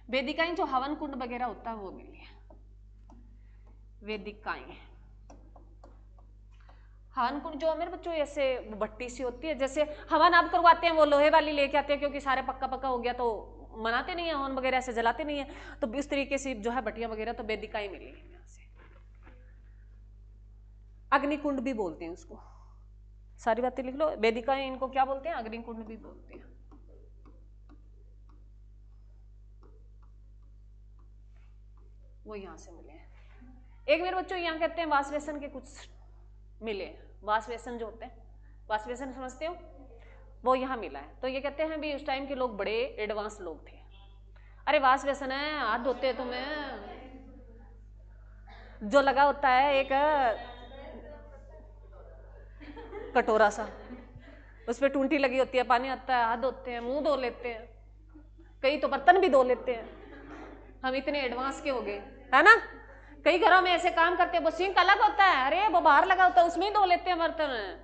वेदिकाएं जो हवन कुंड वगैरह होता है वो मिली है, वेदिकाएं। हवन कुंड जो मेरे बच्चों ऐसे भट्टी सी होती है, जैसे हवन आप करवाते हैं वो लोहे वाली लेके आते हैं, क्योंकि सारे पक्का पक्का हो गया तो मनाते नहीं है, हवन वगैरह ऐसे जलाते नहीं है। तो इस तरीके से जो है भट्टियां वगैरह, तो वेदिकाएं मिली है यहाँ से। अग्निकुंड भी बोलते हैं उसको, सारी बातें लिख लो। वेदिकाएं इनको क्या बोलते हैं? अग्निकुंड भी बोलते हैं। वो यहां से मिले हैं। एक मेरे बच्चों यहाँ कहते हैं वासवेसन के कुछ मिले। वासवेसन जो होते हैं, वासवेसन समझते हो, वो यहाँ मिला है। तो ये कहते हैं भी उस टाइम के लोग बड़े एडवांस लोग थे। अरे वासवेसन है, हाथ धोते हैं तुम्हें, जो लगा होता है एक कटोरा सा, उस पर टूंटी लगी होती है, पानी आता है, हाथ धोते हैं, मुंह धो लेते हैं, कई तो बर्तन भी धो लेते हैं। हम इतने एडवांस के हो गए, है ना। कई घरों में ऐसे काम करते हैं, वो सिंक अलग होता है, अरे वो बाहर लगा होता है, उसमें ही धो लेते हैं बर्तन।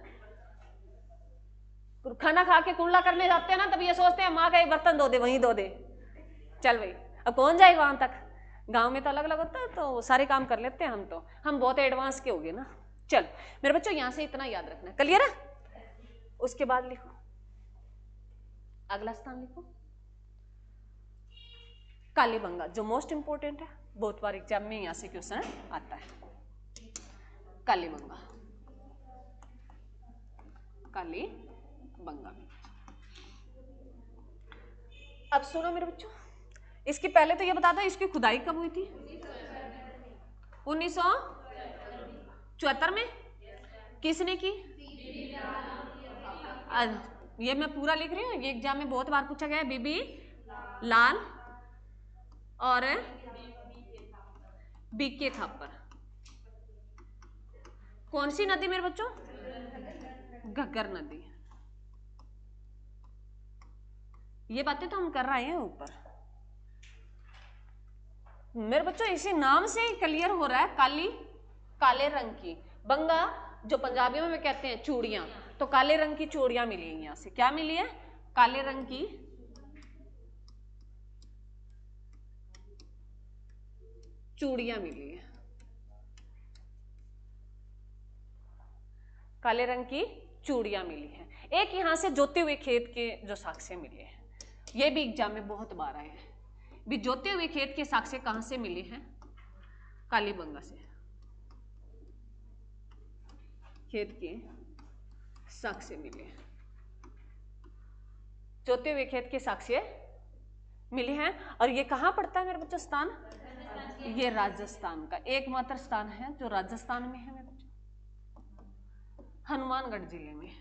खाना खा के कुल्ला करने जाते हैं ना, तब ये सोचते हैं माँ का एक बर्तन धो दे, वहीं धो दे, चल भाई अब कौन जाए वहां तक। गांव में तो अलग अलग होता है, तो सारे काम कर लेते हैं। हम बहुत एडवांस के हो गए ना। चल मेरे बच्चों यहां से इतना याद रखना, क्लियर है। उसके बाद लिखो अगला स्थान, लिखो कालीबंगा, जो मोस्ट इंपोर्टेंट है, बहुत बार एग्जाम में यहां से क्वेश्चन आता है। कालीबंगा, कालीबंगा। अब सुनो मेरे बच्चों, इसकी पहले तो ये बता दो इसकी खुदाई कब हुई थी? 1974 में। किसने की? ये मैं पूरा लिख रही हूँ, ये एग्जाम में बहुत बार पूछा गया है। बीबी लाल और बीके थापर। कौन सी नदी मेरे बच्चों? घग्गर नदी। ये बातें तो हम कर रहे हैं ऊपर मेरे बच्चों, इसी नाम से ही क्लियर हो रहा है। काली, काले रंग की, बंगा जो पंजाबियों में कहते हैं चूड़ियां, तो काले रंग की चूड़ियां मिली है। यहां से क्या मिली है? काले रंग की चूड़ियां मिली है, काले रंग की चूड़ियां मिली है। एक यहां से जोते हुए खेत के जो साक्ष्य मिले हैं, ये भी एग्जाम में बहुत बार आए हैं। भी जोते हुए खेत के साक्ष्य कहां से मिले हैं? कालीबंगा से। खेत के साक्ष्य मिले हैं, जोते हुए खेत के साक्ष्य मिले हैं। और ये कहां पड़ता है मेरे बच्चों स्थान? ये राजस्थान का एकमात्र स्थान है जो राजस्थान में है मेरे बच्चों, हनुमानगढ़ जिले में।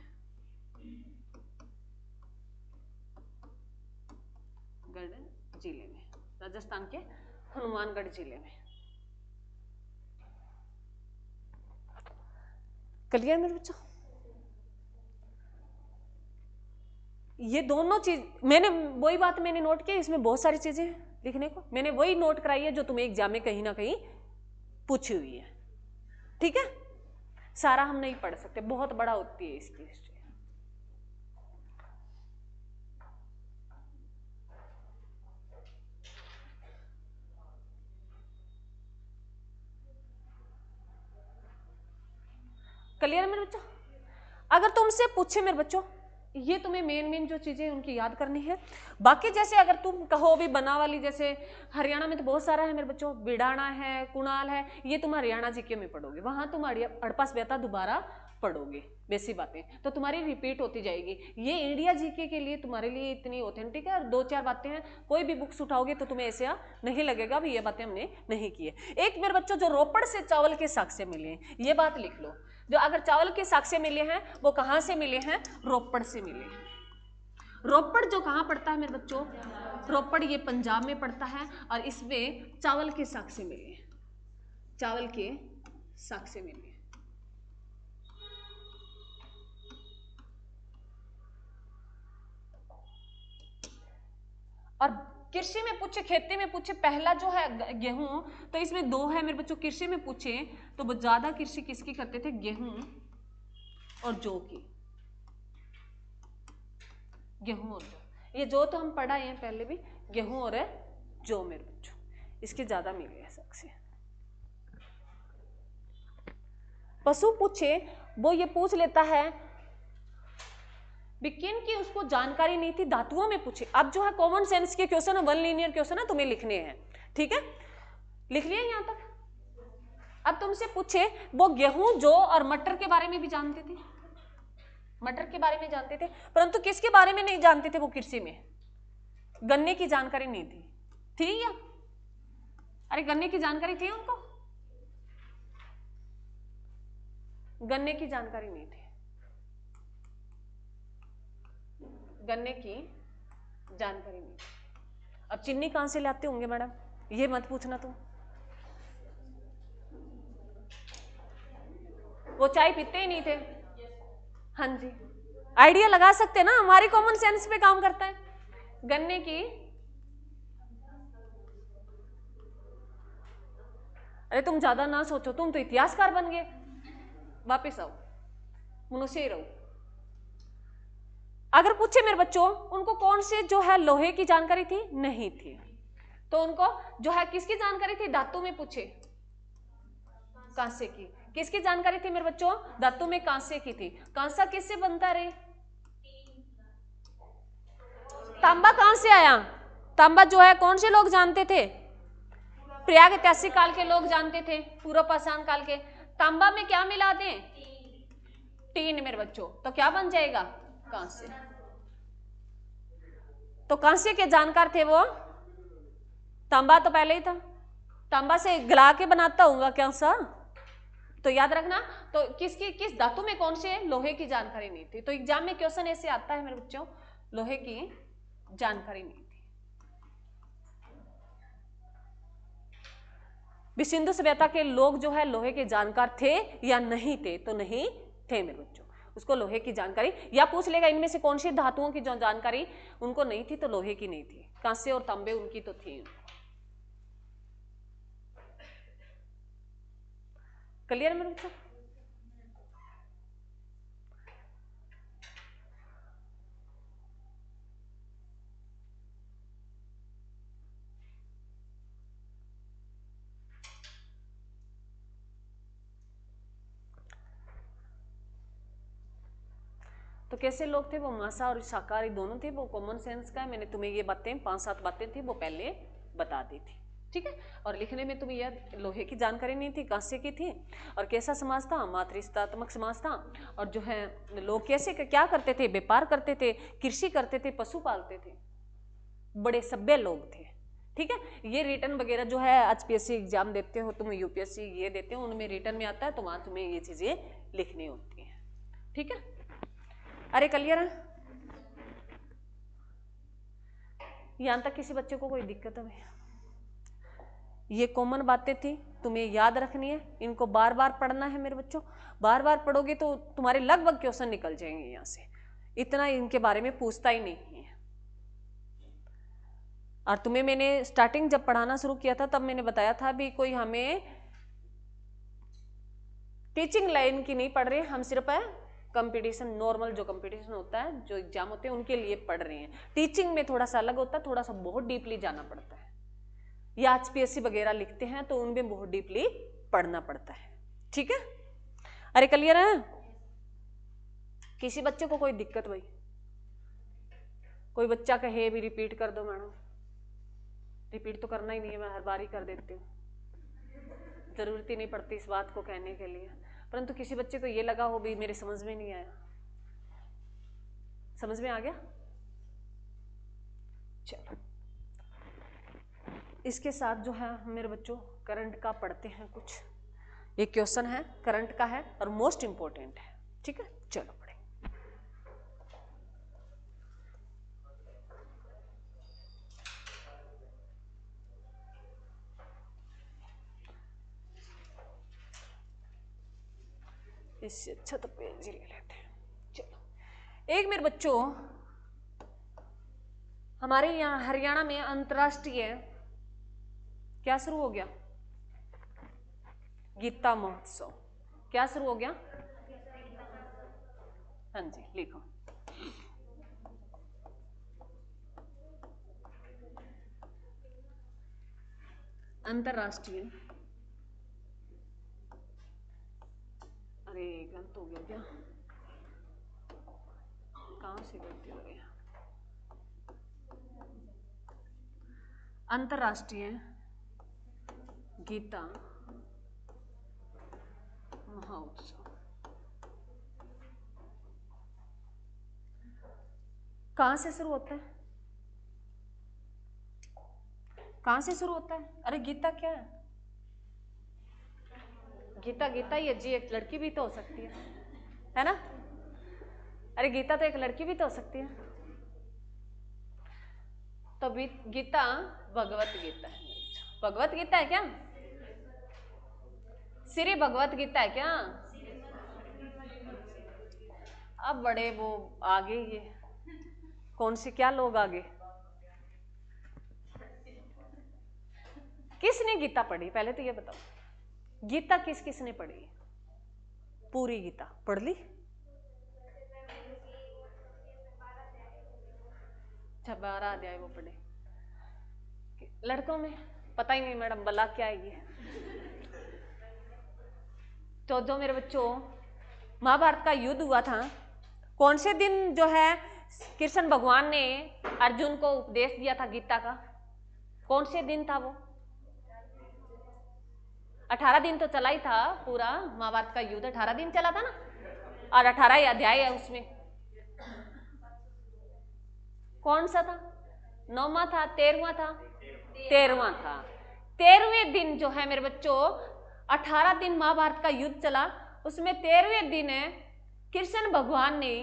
गढ़ जिले में, राजस्थान के हनुमानगढ़ जिले में। क्लियर मेरे बच्चों? ये दोनों चीज मैंने वही बात मैंने नोट की, इसमें बहुत सारी चीजें लिखने को मैंने वही नोट कराई है जो तुम्हें एग्जाम में कहीं ना कहीं पूछी हुई है। ठीक है, सारा हम नहीं पढ़ सकते, बहुत बड़ा होती है इसकी हिस्ट्री। क्लियर है मेरे बच्चों? अगर तुमसे पूछे मेरे बच्चों, ये तुम्हें मेन जो चीजें उनकी याद करनी है। बाकी जैसे अगर तुम कहो भी बनावाली, जैसे हरियाणा में तो बहुत सारा है मेरे बच्चों, बिडाना है, कुणाल है, ये तुम हरियाणा जीके में पढ़ोगे, वहां तुम हड़प्पा सभ्यता दोबारा पढ़ोगे, वैसी बातें तो तुम्हारी रिपीट होती जाएगी। ये इंडिया जीके के लिए तुम्हारे लिए इतनी ऑथेंटिक है। और 2-4 बातें हैं, कोई भी बुक्स उठाओगे तो तुम्हें ऐसा नहीं लगेगा भी ये बातें हमने नहीं की है। एक मेरे बच्चों जो रोपड़ से चावल के साक्ष्य मिले हैं, ये बात लिख लो। जो अगर चावल के साक्ष्य मिले हैं वो कहां से मिले हैं? रोपड़ से मिले हैं। रोपड़ जो कहां पड़ता है मेरे बच्चों? रोपड़ ये पंजाब में पड़ता है। और इसमें चावल के साक्ष्य मिले हैं, चावल के साक्ष्य मिले हैं। और कृषि में पूछे, खेती में पूछे, पहला जो है गेहूं, तो इसमें 2 है मेरे बच्चों। कृषि में पूछे तो वो ज्यादा कृषि किसकी करते थे? गेहूं और जौ की। गेहूं और जौ, ये जौ तो हम पढ़ाए हैं पहले भी, गेहूं और जौ मेरे बच्चों इसके ज्यादा मिले हैं साक्ष्य। पशु पूछे वो ये पूछ लेता है विकिन की उसको जानकारी नहीं थी, धातुओं में पूछे। अब जो है कॉमन सेंस के क्वेश्चन है, 1 लीनियर क्वेश्चन है, तुम्हें लिखने हैं। ठीक है, लिख लिया यहां तक। अब तुमसे पूछे वो गेहूं, जौ और मटर के बारे में भी जानते थे, मटर के बारे में जानते थे, परंतु किसके बारे में नहीं जानते थे वो कृषि में? गन्ने की जानकारी नहीं थी या? अरे गन्ने की जानकारी थी उनको? गन्ने की जानकारी नहीं थी, गन्ने की जानकारी नहीं थी। अब चीनी कहां से लाते होंगे मैडम, ये मत पूछना तुम। वो चाय पीते ही नहीं थे। हाँ जी, आइडिया लगा सकते ना, हमारी कॉमन सेंस पे काम करता है। गन्ने की, अरे तुम ज्यादा ना सोचो, तुम तो इतिहासकार बन गए। वापिस आओ, मनुष्य ही रहो। अगर पूछे मेरे बच्चों उनको कौन से जो है लोहे की जानकारी थी, नहीं थी, तो उनको जो है किसकी जानकारी थी? धातु में पूछे, कांसे की। किसकी जानकारी थी मेरे बच्चों? धातु में कांसे की थी। कांसा किससे बनता रे? तांबा कहां से आया? तांबा जो है कौन से लोग जानते थे? प्रयाग ऐतिहासिक काल के लोग जानते थे, पूर्व पाषाण काल के। तांबा में क्या मिला दें? टीन मेरे बच्चों, तो क्या बन जाएगा? कांसे। तो कांसे के जानकार थे वो। तांबा तो पहले ही था, तांबा से गला के बनाता होगा क्या सा, तो याद रखना। तो किस धातु में कौन से लोहे की जानकारी नहीं थी। तो एग्जाम में क्वेश्चन ऐसे आता है मेरे बच्चों, लोहे की जानकारी नहीं थी। भी सिंधु सभ्यता के लोग जो है लोहे के जानकार थे या नहीं थे? तो नहीं थे मेरे बच्चों, उसको लोहे की जानकारी, या पूछ लेगा इनमें से कौन सी धातुओं की जो जानकारी उनको नहीं थी, तो लोहे की नहीं थी। कांसे और तांबे उनकी तो थी। क्लियर मेरे बच्चों? तो कैसे लोग थे वो? मांसा और शाकाहारी दोनों थे। वो कॉमन सेंस का है, मैंने तुम्हें ये बातें 5-7 बातें थी वो पहले बता दी थी, ठीक है। और लिखने में तुम्हें यह लोहे की जानकारी नहीं थी, कांसे की थी। और कैसा समाज था? मातृत्वात्मक समाज था। और जो है लोग कैसे क्या करते थे? व्यापार करते थे, कृषि करते थे, पशु पालते थे, बड़े सभ्य लोग थे, ठीक है। ये रिटर्न वगैरह जो है HPSC एग्जाम देते हो तुम, UPSC ये देते हो, उनमें रिटर्न में आता है, तो वहां तुम्हें ये चीजें लिखनी होती है, ठीक है। अरे क्लियर है? यहां तक किसी बच्चे को कोई दिक्कत है? ये कॉमन बातें थी, तुम्हें याद रखनी है, इनको बार बार पढ़ना है मेरे बच्चों। बार बार पढ़ोगे तो तुम्हारे लगभग क्वेश्चन निकल जाएंगे यहां से, इतना इनके बारे में पूछता ही नहीं है। और तुम्हें मैंने स्टार्टिंग जब पढ़ाना शुरू किया था तब मैंने बताया था भी कोई हमें टीचिंग लाइन की नहीं पढ़ रहे, हम सिर्फ कंपटीशन, नॉर्मल जो कंपटीशन होता है, जो एग्जाम होते हैं उनके लिए पढ़ रहे हैं। टीचिंग में थोड़ा सा अलग होता है, थोड़ा सा बहुत डीपली जाना पड़ता है, या HPSC वगैरह लिखते हैं तो उनमें बहुत डीपली पढ़ना पड़ता है, ठीक है। अरे क्लियर है? किसी बच्चे को कोई दिक्कत? भाई कोई बच्चा कहे भी रिपीट कर दो मैडम, रिपीट तो करना ही नहीं है, मैं हर बार ही कर देती हूँ, जरूरत ही नहीं पड़ती इस बात को कहने के लिए। परंतु किसी बच्चे को ये लगा हो भी मेरे समझ में नहीं आया, समझ में आ गया? चलो इसके साथ जो है मेरे बच्चों करंट का पढ़ते हैं कुछ। ये क्वेश्चन है करंट का है और मोस्ट इंपॉर्टेंट है, ठीक है। चलो पढ़े। इससे अच्छा तो पेज ही ले लेते हैं। चलो एक मेरे बच्चों हमारे यहाँ हरियाणा में अंतरराष्ट्रीय क्या शुरू हो गया? गीता महोत्सव। क्या शुरू हो गया? हाँ जी लिखो। अंतरराष्ट्रीय, अरे गलत हो गया क्या? कहां से गलती हो गई? अंतरराष्ट्रीय गीता महोत्सव कहां से शुरू होता है? कहां से शुरू होता है? अरे गीता क्या है? गीता गीता ही है जी, एक लड़की भी तो हो सकती है ना? अरे गीता तो एक लड़की भी तो हो सकती है। तो गीता भगवत गीता है। भगवत गीता है क्या? श्री भगवत गीता है क्या? अब बड़े वो आगे, ये कौन से क्या लोग आगे? किसने गीता पढ़ी पहले तो ये बताओ, गीता किस किसने पढ़ी? पूरी गीता पढ़ ली? अच्छा 12 अध्याय वो पढ़े। लड़कों में पता ही नहीं मैडम, बला क्या है ये। तो जो मेरे बच्चों महाभारत का युद्ध हुआ था, कौन से दिन जो है कृष्ण भगवान ने अर्जुन को उपदेश दिया था गीता का? कौन से दिन था वो? 18 दिन तो चला ही था पूरा महाभारत का युद्ध, 18 दिन चला था ना, और 18 अध्याय है उसमें। कौन सा था? 9वां था, 13वां था? 13वां था। 13वें दिन जो है मेरे बच्चों, 18 दिन महाभारत का युद्ध चला, उसमें 13वें दिन है कृष्ण भगवान ने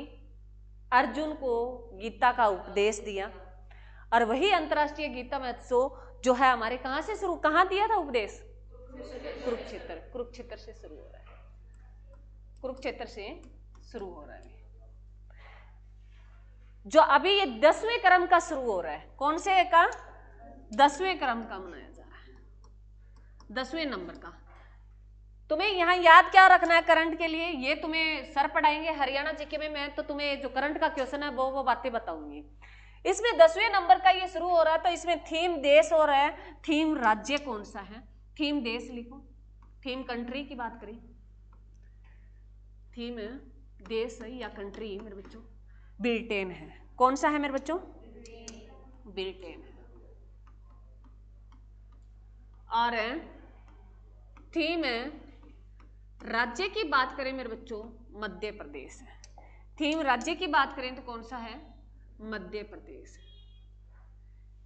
अर्जुन को गीता का उपदेश दिया। और वही अंतरराष्ट्रीय गीता महोत्सव जो है हमारे कहां से शुरू, कहां दिया था उपदेश? कुरुक्षेत्र। कुरुक्षेत्र से शुरू हो रहा है, कुरुक्षेत्र से शुरू हो रहा है। जो अभी ये 10वें क्रम का शुरू हो रहा है, कौन से का? 10वें क्रम का मनाया जा रहा है, 10वें नंबर का। तुम्हें यहाँ याद क्या रखना है करंट के लिए? ये तुम्हें सर पढ़ाएंगे हरियाणा जीके में, मैं तो तुम्हें जो करंट का क्वेश्चन है वो बातें बताऊंगी। इसमें 10वें नंबर का ये शुरू हो रहा है, तो इसमें थीम देश हो रहा है, थीम राज्य कौन सा है? थीम देश लिखो, थीम कंट्री की बात करें, थीम देश है या कंट्री मेरे बच्चों? ब्रिटेन है। कौन सा है मेरे बच्चों? ब्रिटेन है। और थीम राज्य की बात करें मेरे बच्चों, मध्य प्रदेश है। थीम राज्य की बात करें तो कौन सा है? मध्य प्रदेश।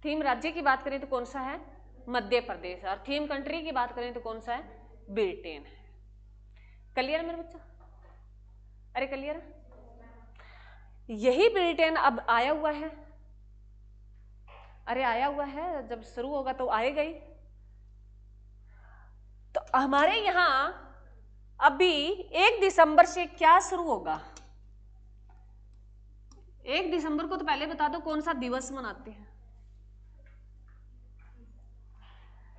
थीम राज्य की बात करें तो कौन सा है? मध्य प्रदेश। और थीम कंट्री की बात करें तो कौन सा है? ब्रिटेन है। क्लियर मेरे बच्चा? अरे क्लियर? यही ब्रिटेन अब आया हुआ है, अरे आया हुआ है, जब शुरू होगा तो आएगा ही। तो हमारे यहां अभी 1 दिसंबर से क्या शुरू होगा? 1 दिसंबर को तो पहले बता दो कौन सा दिवस मनाते हैं?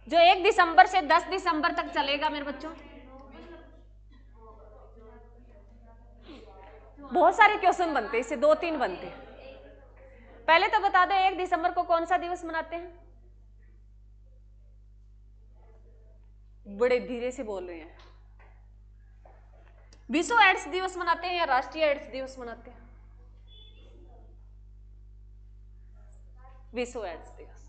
जो 1 दिसंबर से 10 दिसंबर तक चलेगा मेरे बच्चों। बहुत सारे क्वेश्चन बनते हैं, इससे 2-3 बनते हैं। पहले तो बता दो 1 दिसंबर को कौन सा दिवस मनाते हैं? बड़े धीरे से बोल रहे हैं। विश्व एड्स दिवस मनाते हैं या राष्ट्रीय एड्स दिवस मनाते हैं? विश्व एड्स दिवस।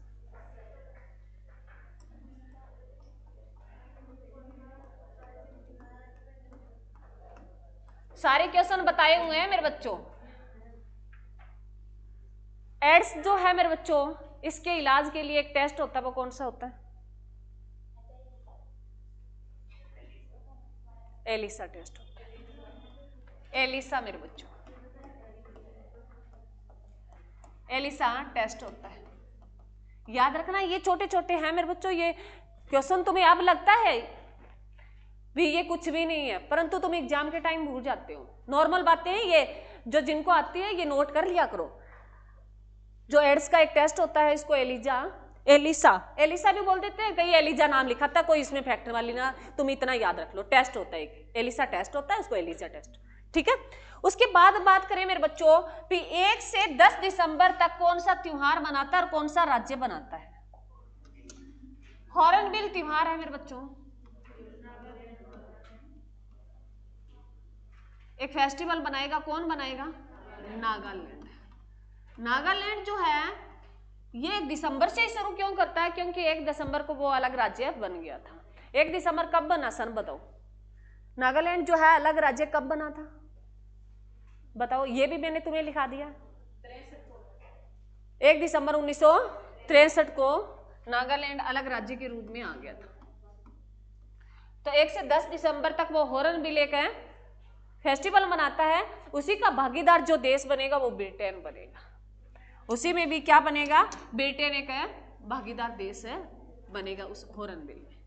सारे क्वेश्चन बताए हुए हैं मेरे बच्चों। एड्स जो है मेरे बच्चों, इसके इलाज के लिए एक टेस्ट होता है, वो कौन सा होता है? एलिसा टेस्ट होता है। एलिसा मेरे बच्चों, एलिसा टेस्ट होता है। याद रखना, ये छोटे छोटे हैं मेरे बच्चों। ये क्वेश्चन तुम्हें अब लगता है भी ये कुछ भी नहीं है, परंतु तुम एग्जाम के टाइम भूल जाते हो। नॉर्मल बातें हैं ये, जो जिनको आती है ये नोट कर लिया करो। जो एड्स का एक टेस्ट होता है, इसको एलिसा भी बोल देते हैं, कहीं एलिजा नाम लिखा था, कोई इसमें फैक्टर वाली ना, तुम इतना याद रख लो। टेस्ट होता है एक एलिसा टेस्ट होता है, उसको एलिजा टेस्ट, ठीक है। उसके बाद बात करें मेरे बच्चों कि 1 से 10 दिसंबर तक कौन सा त्योहार मनाता है और कौन सा राज्य बनाता है? हॉर्नबिल त्योहार है मेरे बच्चों। एक फेस्टिवल बनाएगा, कौन बनाएगा? नागालैंड। नागालैंड जो है ये 1 दिसंबर से ही शुरू क्यों करता है? क्योंकि 1 दिसंबर को वो अलग राज्य बन गया था। 1 दिसंबर कब बना, सन बताओ? नागालैंड जो है अलग राज्य कब बना था बताओ? ये भी मैंने तुम्हें लिखा दिया, 1 दिसंबर 1963 को नागालैंड अलग राज्य के रूप में आ गया था। तो 1 से 10 दिसंबर तक वो हॉर्नबिल एक फेस्टिवल मनाता है। उसी का भागीदार जो देश बनेगा वो ब्रिटेन बनेगा। उसी में भी क्या बनेगा, ब्रिटेन एक भागीदार देश बनेगा उस हॉर्नबिल में।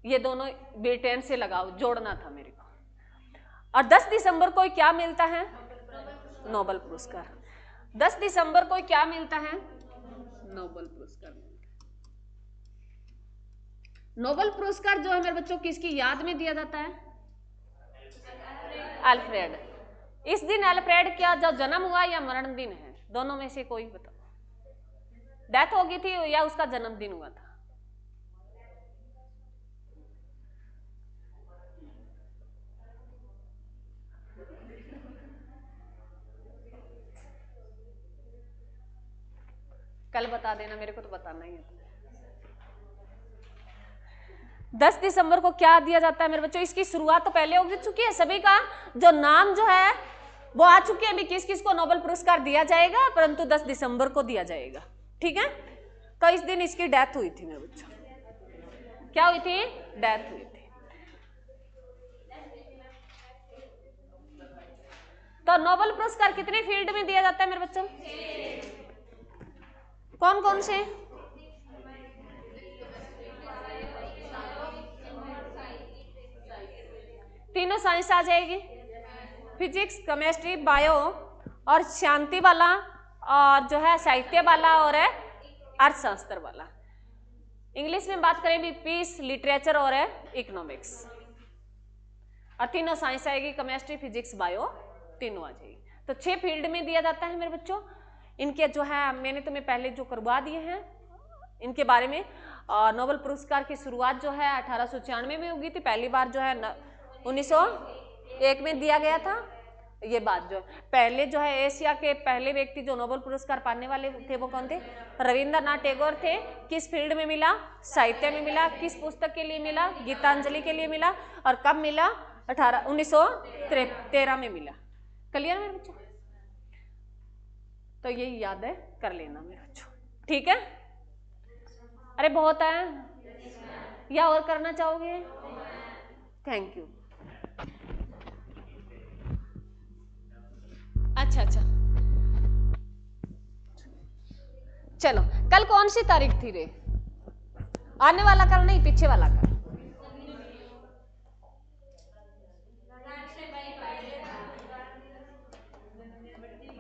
ये दोनों ब्रिटेन से लगाओ, जोड़ना था मेरे को। और 10 दिसंबर को क्या मिलता है, नोबेल पुरस्कार। 10 दिसंबर को क्या मिलता है, नोबेल पुरस्कार मिलता है। नोबेल पुरस्कार जो है मेरे बच्चों किसकी याद में दिया जाता है, अल्फ्रेड। इस दिन अल्फ्रेड क्या जो जन्म हुआ या मरण दिन है, दोनों में से कोई बताओ। डेथ हो गई थी या उसका जन्मदिन हुआ था। कल बता देना, मेरे को तो बताना ही है। 10 दिसंबर को क्या दिया जाता है मेरे बच्चों, इसकी शुरुआत तो पहले हो चुकी है। सभी का जो नाम जो है वो आ चुके हैं। अभी किस किस को नोबेल पुरस्कार दिया जाएगा, परंतु 10 दिसंबर को दिया जाएगा। ठीक है, तो इस दिन इसकी डेथ हुई थी मेरे बच्चों। क्या हुई थी, डेथ हुई थी। तो नोबेल पुरस्कार कितने फील्ड में दिया जाता है मेरे बच्चों, कौन कौन से, तीनों साइंस आ जाएगी, फिजिक्स, केमिस्ट्री, बायो और शांति वाला, और जो है साहित्य वाला और अर्थशास्त्र वाला। इंग्लिश में बात करें भी पीस, लिटरेचर और इकोनॉमिक्स। और तीनों साइंस आएगी, केमिस्ट्री, फिजिक्स, बायो, तीनों आ जाएगी। तो 6 फील्ड में दिया जाता है मेरे बच्चों। इनके जो है मैंने तुम्हें पहले जो करवा दिए हैं इनके बारे में। नोबेल पुरस्कार की शुरुआत जो है 1896 में होगी थी। पहली बार जो है 1901 में दिया गया था। ये बात जो पहले जो है एशिया के पहले व्यक्ति जो नोबेल पुरस्कार पाने वाले थे वो कौन थे, रविंद्रनाथ टैगोर थे। किस फील्ड में मिला, साहित्य में मिला। किस पुस्तक के लिए मिला, गीतांजलि के लिए मिला। और कब मिला, 1913 में मिला। क्लियर मेरे बच्चों, तो यही याद है कर लेना मेरे बच्चों। ठीक है, अरे बहुत है या और करना चाहोगे, थैंक यू। अच्छा अच्छा, चलो कल कौन सी तारीख थी रे, आने वाला कल नहीं, पीछे वाला कल।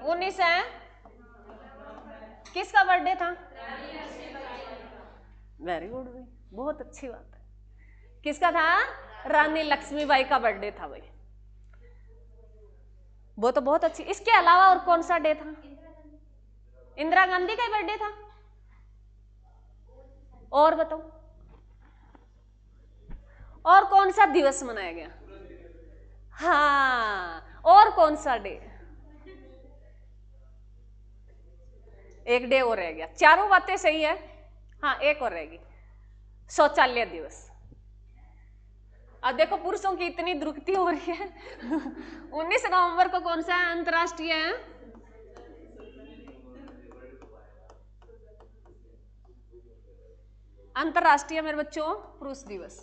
उन्नीस है, किसका बर्थडे था, वेरी गुड भाई, बहुत अच्छी बात है। किसका था, रानी लक्ष्मीबाई का बर्थडे था भाई, वो तो बहुत अच्छी। इसके अलावा और कौन सा डे था, इंदिरा गांधी का बर्थडे था। और बताओ और कौन सा दिवस मनाया गया, हाँ और कौन सा डे, एक डे और रह गया। चारों बातें सही है, हाँ एक और रहेगी, शौचालय दिवस। अब देखो पुरुषों की इतनी दुर्गति हो रही है 19 नवंबर को कौन सा अंतरराष्ट्रीय है, अंतरराष्ट्रीय मेरे बच्चों पुरुष दिवस।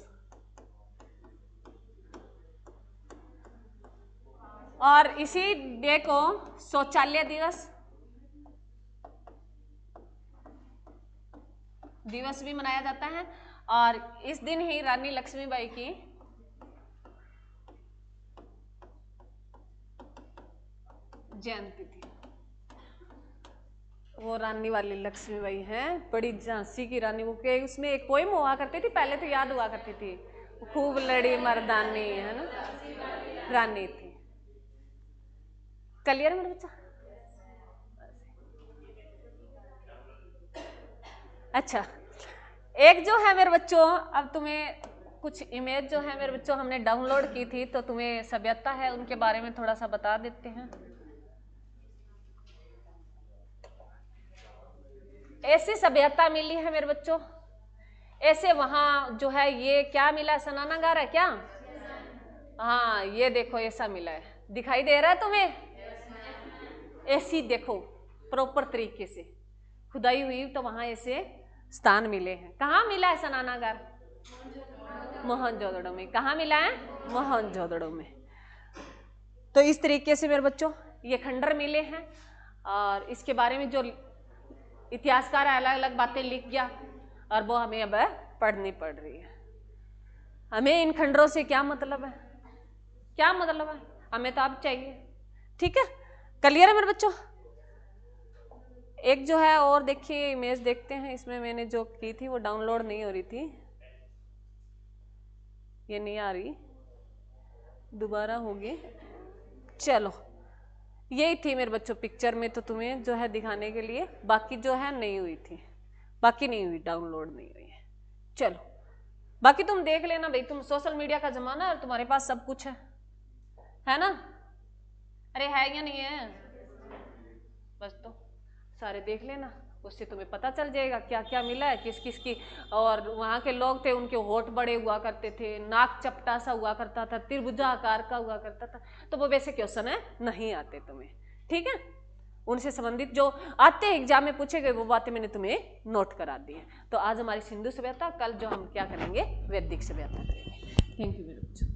और इसी डे को शौचालय दिवस भी मनाया जाता है। और इस दिन ही रानी लक्ष्मीबाई की जयंती थी। वो रानी वाली लक्ष्मीबाई है, बड़ी झांसी की रानी। वो के उसमें एक पोएम हुआ करती थी पहले, तो याद हुआ करती थी, खूब लड़ी मर्दानी, है ना, रानी थी। क्लियर मेरे बच्चा, अच्छा एक जो है मेरे बच्चों, अब तुम्हें कुछ इमेज जो है मेरे बच्चों हमने डाउनलोड की थी, तो तुम्हें सभ्यता है उनके बारे में थोड़ा सा बता देते हैं। ऐसी सभ्यता मिली है मेरे बच्चों, ऐसे वहां जो है ये क्या मिला, स्नानागार है क्या, हाँ ये देखो ऐसा मिला है, दिखाई दे रहा है तुम्हें, ऐसी देखो प्रॉपर तरीके से खुदाई हुई तो वहां ऐसे स्थान मिले हैं। कहाँ मिला है स्नानागार? मोहनजोदड़ो में। कहाँ मिला है? मोहनजोदड़ो में। तो इस तरीके से मेरे बच्चों ये खंडर मिले हैं और इसके बारे में जो इतिहासकार अलग अलग बातें लिख गया और वो हमें अब पढ़नी पड़ रही है। हमें इन खंडरों से क्या मतलब है? क्या मतलब है? हमें तो अब चाहिए। ठीक है, क्लियर है मेरे बच्चों? एक जो है और देखिए इमेज देखते हैं, इसमें मैंने जो की थी वो डाउनलोड नहीं हो रही थी, ये नहीं आ रही, दोबारा होगी। चलो यही थी मेरे बच्चों पिक्चर में, तो तुम्हें जो है दिखाने के लिए, बाकी जो है नहीं हुई थी, बाकी नहीं हुई, डाउनलोड नहीं हुई है। चलो बाकी तुम देख लेना भाई, तुम सोशल मीडिया का जमाना है और तुम्हारे पास सब कुछ है ना? अरे है या नहीं है? बस तो सारे देख लेना, उससे तुम्हें पता चल जाएगा क्या क्या मिला है, किस किस की। और वहाँ के लोग थे, उनके होठ बड़े हुआ करते थे, नाक चपटा सा हुआ करता था, त्रिभुजा आकार का हुआ करता था। तो वो वैसे क्वेश्चन है नहीं आते तुम्हें, ठीक है? उनसे संबंधित जो आते हैं एग्जाम में पूछे गए वो बातें मैंने तुम्हें नोट करा दी है। तो आज हमारी सिंधु सभ्यता, कल जो हम क्या करेंगे वैदिक सभ्यता करेंगे। थैंक यू मेरे बच्चों।